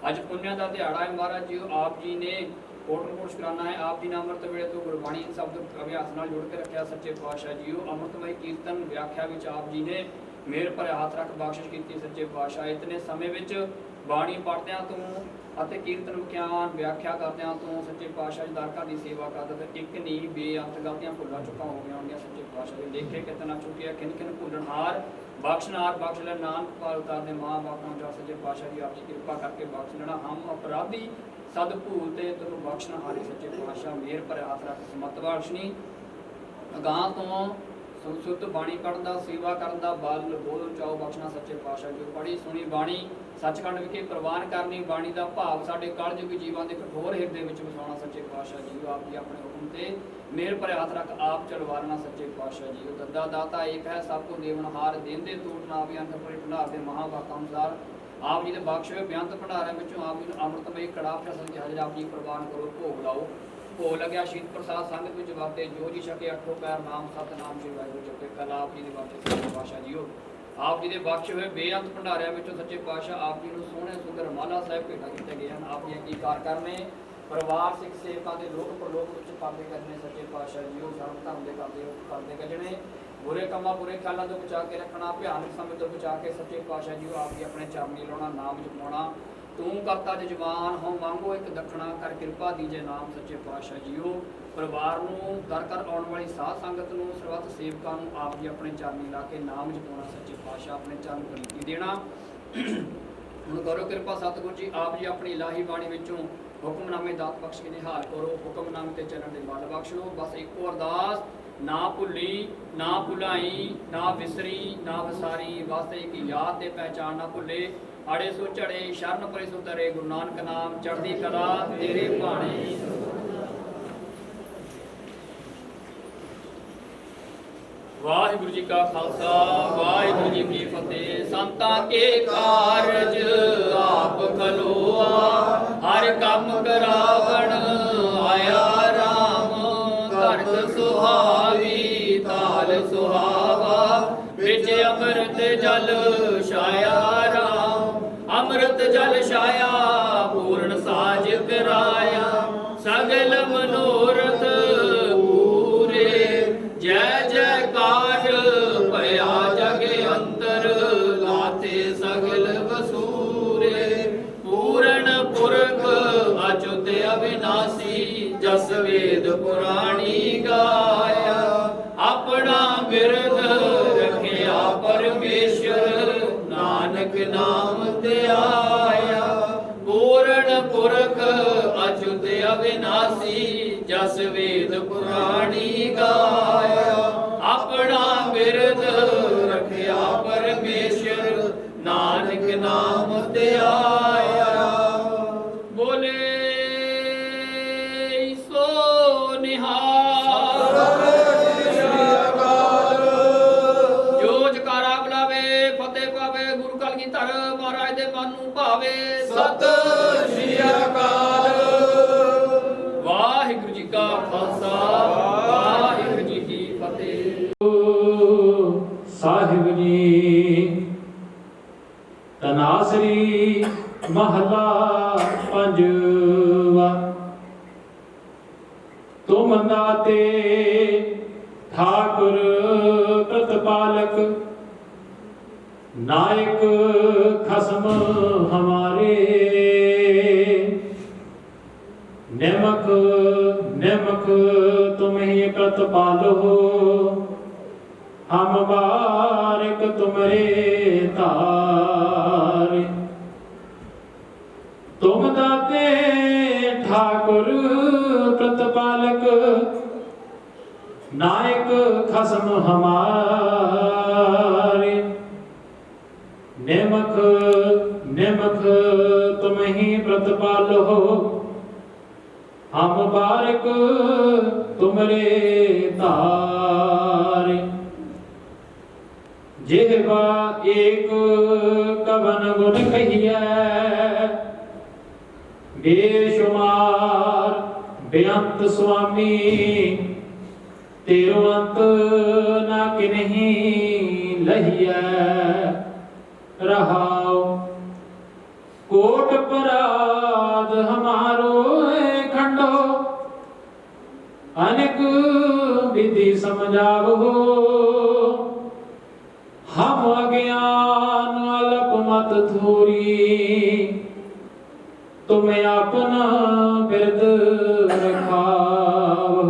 ਅੱਜ ਪੁੰਨਿਆ ਦਾ ਦਿਹਾੜਾ ਹੈ ਮਹਾਰਾਜ ਜੀਓ। ਆਪ ਜੀ ਨੇ ਕੋਟ ਸ਼ੁਕਰਾਨਾ ਹੈ ਆਪ ਜੀ ਨੇ ਅੰਮ੍ਰਿਤ ਵੇਲੇ ਤੋਂ ਗੁਰਬਾਣੀ ਸ਼ਬਦ ਅਭਿਆਸ ਨਾਲ ਜੋੜ ਕੇ ਰੱਖਿਆ ਸੱਚੇ ਪਾਤਸ਼ਾਹ ਜੀਓ। ਅੰਮ੍ਰਿਤਮਈ ਕੀਰਤਨ ਵਿਆਖਿਆ ਵਿੱਚ ਆਪ ਜੀ ਨੇ ਮਿਹਰ ਭਰਿਆ ਹੱਥ ਰੱਖ ਬਖਸ਼ਿਸ਼ ਕੀਤੀ ਸੱਚੇ ਪਾਤਸ਼ਾਹ। ਇਤਨੇ ਸਮੇਂ ਵਿੱਚ ਬਾਣੀ ਪੜ੍ਹਦਿਆਂ ਤੋਂ ਅਤੇ ਕੀਰਤਨ ਵਿਖਿਆਨ ਵਿਆਖਿਆ ਕਰਦਿਆਂ ਤੋਂ ਸੱਚੇ ਪਾਤਸ਼ਾਹ ਜੀ ਦਰਗਾਹ ਦੀ ਸੇਵਾ ਕਰਦੇ ਤੇ ਇੱਕ ਨਹੀਂ ਬੇਅੰਤ ਗਲਤੀਆਂ ਭੁੱਲਾਂ ਚੁੱਕਾਂ ਹੋ ਗਈਆਂ ਹੋਣਗੀਆਂ ਸੱਚੇ ਪਾਤਸ਼ਾਹ ਜੀ। ਲੇਖੇ ਕਿਤਨਾ ਚੁੱਕਿਆ ਖਿੰਨ ਖਿੰਨ ਭੁੱਲਣਹਾਰ, ਬਖਸ਼ਨਾਰ ਬਖਸ਼ ਲੈ ਨਾਨਕ ਪਾਲ ਉਤਾਰਦੇ ਮਾਂ ਬਾਪ ਨੂੰ ਜਾ ਸੱਚੇ ਪਾਤਸ਼ਾਹ ਜੀ ਆਪ ਜੀ ਕਿਰਪਾ ਕਰਕੇ ਬਖਸ਼ ਲੈਣਾ। ਹਮ ਅਪਰਾਧੀ ਸਦ ਭੂਲ ਤੇ ਤੈਨੂੰ ਬਖਸ਼ਣਹਾਰੇ ਸੱਚੇ ਪਾਤਸ਼ਾਹ ਮਿਹਰ ਭਰਿਆ ਹੱਥ ਰੱਖ ਸਮਤ ਬਖਸ਼ਣੀ। ਅਗਾਂਹ ਤੋਂ ਸੁਧ ਬਾਣੀ ਪੜ੍ਹਨ ਦਾ, ਸੇਵਾ ਕਰਨ ਦਾ ਬਲ ਬੋਲ ਚਾਓ ਬਖਸ਼ਣਾ ਸੱਚੇ ਪਾਤਸ਼ਾਹ ਜੀ। ਪੜ੍ਹੀ ਸੁਣੀ ਬਾਣੀ ਸੱਚਖੰਡ ਵਿਖੇ ਪ੍ਰਵਾਨ ਕਰਨੀ, ਬਾਣੀ ਦਾ ਭਾਵ ਸਾਡੇ ਕਲਯੁਗੀ ਜੀਵਾਂ ਦੇ ਕਠੋਰ ਹਿਰਦੇ ਵਿੱਚ ਵਸਾਉਣਾ ਸੱਚੇ ਪਾਤਸ਼ਾਹ ਜੀ। ਆਪ ਜੀ ਆਪਣੇ ਹੁਕਮ ਤੇ ਮਿਹਰ ਭਰਿਆ ਹੱਥ ਰੱਖ ਆਪ ਚਲਵਾਰਨਾ ਸੱਚੇ ਪਾਤਸ਼ਾਹ ਜੀ। ਦੱਦਾ ਦਾਤਾ ਏਕ ਹੈ ਸਭ ਕੋ ਦੇਵਨਹਾਰ, ਦੇਂਦੇ ਟੂਟ ਨਾ ਵੀ ਅੰਤ ਪਰੇ ਭੰਡਾਰ ਦੇ ਮਹਾਂਵਾਕਾਂ ਅਨੁਸਾਰ ਆਪ ਜੀ ਦੇ ਬਖਸ਼ ਹੋਏ ਬੇਅੰਤ ਭੰਡਾਰਿਆਂ ਵਿੱਚੋਂ ਆਪ ਜੀ ਨੂੰ ਅੰਮ੍ਰਿਤਮਈ ਕੜਾ ਪ੍ਰਸ਼ਾਦ ਹਾਜ਼ਰ ਆਪ ਜੀ ਪ੍ਰਵਾਨ ਕਰੋ। ਭੋਗ ਲਾਓ। ਭੋਗ ਲੱਗਿਆ ਸ਼ਹੀਦ ਪ੍ਰਸਾਦ ਸੰਗਤ ਵਿੱਚ ਵਰਤੇ ਜੋ ਜੀ ਛਕੇ ਅੱਠੋ ਪੈਰ ਨਾਮ ਸਤਨਾਮ ਸ਼੍ਰੀ ਵਾਹਿਗੁਰੂ ਜਪੇ ਕਲ ਆਪ ਜੀ ਦੇ ਬਖਸ਼ ਸੱਚੇ ਪਾਤਸ਼ਾਹ ਜੀਓ। ਆਪ ਜੀ ਦੇ ਬਖਸ਼ ਹੋਏ ਬੇਅੰਤ ਭੰਡਾਰਿਆਂ ਵਿੱਚੋਂ ਸੱਚੇ ਪਾਤਸ਼ਾਹ ਆਪ ਜੀ ਨੂੰ ਸੋਹਣੇ ਸੁੰਦਰ ਮਾਲਾ ਸਾਹਿਬ ਭੇਟਾ ਕੀਤੇ ਗਏ ਹਨ। ਆਪ ਜੀ ਅੰਗੀਕਾਰ ਕਰਨੇ, ਪਰਿਵਾਰ ਸਿੱਖ ਸੇਵਕਾਂ ਦੇ ਲੋਕ ਪ੍ਰਲੋਕ ਵਿੱਚ ਪਾਪੇ ਕਰਨੇ ਸੱਚੇ ਪਾਤਸ਼ਾਹ ਜੀਓ। ਸਰਬ ਧਰਮ ਦੇ ਕਰਦੇ ਕੱਢਣੇ, ਬੁਰੇ ਕੰਮਾਂ ਬੁਰੇ ਖਿਆਲਾਂ ਤੋਂ ਬਚਾ ਕੇ ਰੱਖਣਾ, ਭਿਆਨਕ ਸਮੇਂ ਤੋਂ ਬਚਾ ਕੇ ਸੱਚੇ ਪਾਤਸ਼ਾਹ ਜੀਓ ਆਪ ਜੀ ਆਪਣੇ ਚਰਨੀ ਲਾਉਣਾ, ਨਾਮ ਜਪਾਉਣਾ। ਤੂੰ ਕਰਤਾ ਜਜਮਾਨ ਹੋ ਮੰਗੋ ਇੱਕ ਦੱਖਣਾ, ਕਰ ਕਿਰਪਾ ਦੀਜੇ ਨਾਮ ਸੱਚੇ ਪਾਤਸ਼ਾਹ ਜੀਓ। ਪਰਿਵਾਰ ਨੂੰ ਦਰ ਕਰ ਆਉਣ ਵਾਲੀ ਸਾਧ ਸੰਗਤ ਨੂੰ, ਸਰਬੱਤ ਸੇਵਕਾਂ ਨੂੰ ਆਪ ਜੀ ਆਪਣੇ ਚਰਨੀ ਲਾ ਕੇ ਨਾਮ ਜਪਾਉਣਾ ਸੱਚੇ ਪਾਤਸ਼ਾਹ ਆਪਣੇ ਚਰਨ ਪ੍ਰੀਤੀ ਦੇਣਾ। ਹੁਣ ਕਰੋ ਕਿਰਪਾ ਸਤਿਗੁਰੂ ਜੀ ਆਪ ਜੀ ਆਪਣੀ ਇਲਾਹੀ ਬਾਣੀ ਵਿੱਚੋਂ ਹੁਕਮਨਾਮੇ ਦਾਤ ਬਖਸ਼ ਕੇ ਨਿਹਾਲ ਕਰੋ। ਹੁਕਮਨਾਮੇ ਤੇ ਚੱਲਣ ਦੇ ਬਲ ਬਖਸ਼ੋ। ਬਸ ਇੱਕੋ ਅਰਦਾਸ, ਨਾ ਭੁੱਲੀ ਨਾ ਭੁਲਾਈ, ਨਾ ਵਿਸਰੀ ਨਾ ਵਿਸਾਰੀ, ਵਾਸਤੇ ਇੱਕ ਯਾਦ ਤੇ ਪਹਿਚਾਨ ਨਾ ਭੁੱਲੇ। ਆੜੇ ਸੋ ਝੜੇ ਸ਼ਰਨ ਪਰੇ ਸੋ ਤਰੇ, ਗੁਰੂ ਨਾਨਕ ਨਾਮ ਚੜ੍ਹਦੀ ਕਲਾ ਤੇਰੇ ਭਾਣੇ। ਵਾਹਿਗੁਰੂ ਜੀ ਕਾ ਖਾਲਸਾ ਵਾਹਿਗੁਰੂ ਜੀ ਕੀ ਫਤਿਹ। ਸੰਤਾਂ ਕੇ ਕਾਰਜ ਆਪ ਖਲੋਆ, ਹਰ ਕੰਮ ਕਰਾਵਣ ਆਇਆ ਰਾਮ। ਧਰਤ ਸੁਹਾਵੀ ਤਾਲ ਸੁਹਾਵਾ, ਵਿੱਚ ਅੰਮ੍ਰਿਤ ਜਲ ਛਾਇਆ ਰਾਮ। ਅੰਮ੍ਰਿਤ ਜਲ ਛਾਇਆ ਪੂਰਨ ਸਾਜ ਕਰਾਇਆ, ਸਗਲ ਮਨੋਰਥ ਪੂਰੇ। ਜੈ ਜੈਕਾਰ ਭਇਆ ਜਗ ਅੰਤਰ, ਲਾਤੇ ਸਗਲ ਵਸੂਰੇ। ਪੂਰਨ ਪੁਰਖ ਅਚੁੱਤ ਅਵਿਨਾਸੀ, ਜਸ ਵੇਦ ਪੁਰਾਣੀ ਗਾਇਆ। ਆਪਣਾ ਬਿਰਦ ਰੱਖਿਆ ਪਰਮੇਸ਼ਰ, ਨਾਨਕ ਨਾਮ ਧਿਆਇਆ। ਪੂਰਨ ਪੁਰਖ ਅਚੁੱਤ ਅਵਿਨਾਸੀ, ਜਸ ਵੇਦ ਪੁਰਾਣੀ ਗਾਇਆ। ਆਪਣਾ ਬਿਰਦ ਰੱਖਿਆ ਪਰਮੇਸ਼ਰ, ਨਾਨਕ ਨਾਮ ਧਿਆਇਆ। ਬੋਲੇ ਸੋ ਨਿਹਾਲ। ਜੋ ਜਕਾਰਾ ਬੁਲਾਵੇ ਫਤਿਹ ਪਾਵੇ, ਗੁਰੂ ਕਲਗੀਧਰ ਮਹਾਰਾਜ ਦੇ ਮਨ ਨੂੰ ਭਾਵੇ। ਸਤਿ ਸ੍ਰੀ ਅਕਾਲ। ਵਾਹਿਗੁਰੂ ਜੀ ਕਾ ਖਾਲਸਾ ਵਾਹਿਗੁਰੂ ਜੀ ਕੀ ਫਤਿਹ। ਸਾਹਿਬ ਜੀ ਤਨਾਸਰੀ ਮਹਲਾ ਪੰਜਵਾ। ਤੁਮ ਦਾਤੇ ਠਾਕੁਰ ਪ੍ਰਤਪਾਲਕ, नायक खसम हमारे, निमक निमक तुम ही प्रतिपालो, हम बारिक तुमरे तारे। तुम दाते ठाकुर प्रतिपालक, नायक खसम हमारे, निमक निमक तुम ही प्रतिपालो, हम बारिक तुमरे तारे। जिह्वा एक कवन गुण कहिए, बेशुमार बेअंत स्वामी, तेरो अंत न किन्हीं लहिए। रहाओ कोट पराध हमारो खंडो, अनेक विधि समझावो, हम अज्ञान अल्प मत थोरी, तुम्हें अपना बिरद रखाओ।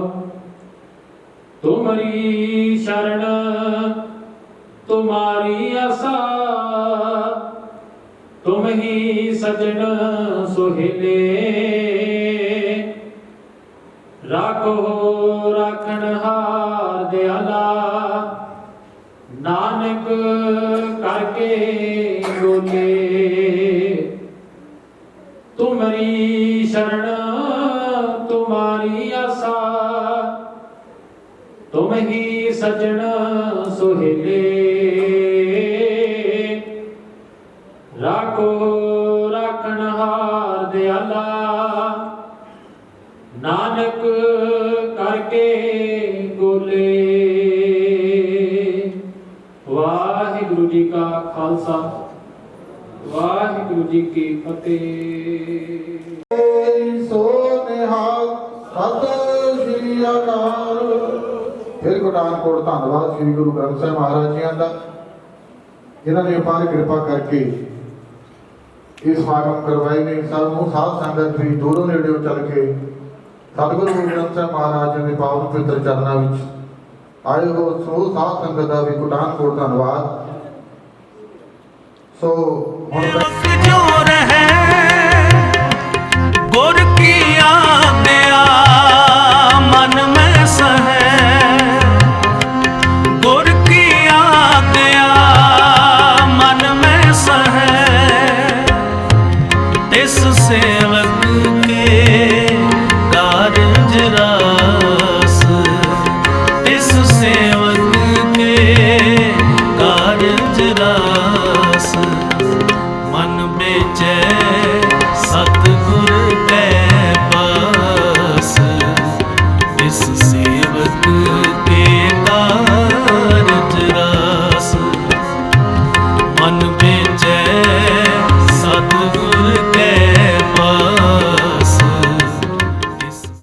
तुम्हारी शरण तुम्हारी आशा, तुम ही सजन सुहेले। राखो राखनहार दयाला, नानक करके बोले। तुम्हारी शरण तुम्हारी आशा, तुम ही सजन सुहेले। राखो राखनहार दयाला, नानक करके बोले। वाहिगुरु जी का खालसा, वाहिगुरु जी की फतेह। ਸੋ ਨਿਹਾਲ ਸਤਿ ਸ੍ਰੀ ਅਕਾਲ। ਫਿਰ ਗੁਰਦਾਨਪੁਰ ਧੰਨਵਾਦ ਸ੍ਰੀ ਗੁਰੂ ਗ੍ਰੰਥ ਸਾਹਿਬ ਮਹਾਰਾਜ ਜੀਆਂ ਦਾ, ਜਿਨ੍ਹਾਂ ਨੇ ਅਪਾਰ ਕਿਰਪਾ ਕਰਕੇ ਇਹ ਸਮਾਗਮ ਕਰਵਾਏ ਨੇ। ਸਭ ਨੂੰ ਸਾਧ ਸੰਗਤ ਵੀ ਦੂਰੋਂ ਨੇੜਿਓਂ ਚੱਲ ਕੇ ਸਤਿਗੁਰੂ ਗੁਰੂ ਗ੍ਰੰਥ ਸਾਹਿਬ ਮਹਾਰਾਜ ਜੀ ਦੇ ਪਾਵਨ ਪਵਿੱਤਰ ਚਰਨਾਂ ਵਿੱਚ ਆਏ ਹੋ। ਸੋ ਸਾਧ ਸੰਗਤ ਦਾ ਵੀ ਗੁਰਦਾਨਪੁਰ ਧੰਨਵਾਦ। ਸੋ ਹੁਣ जो रहे गुर की आज्ञा मन में सहे, गुर की आज्ञा मन में सहे, तिस सेवक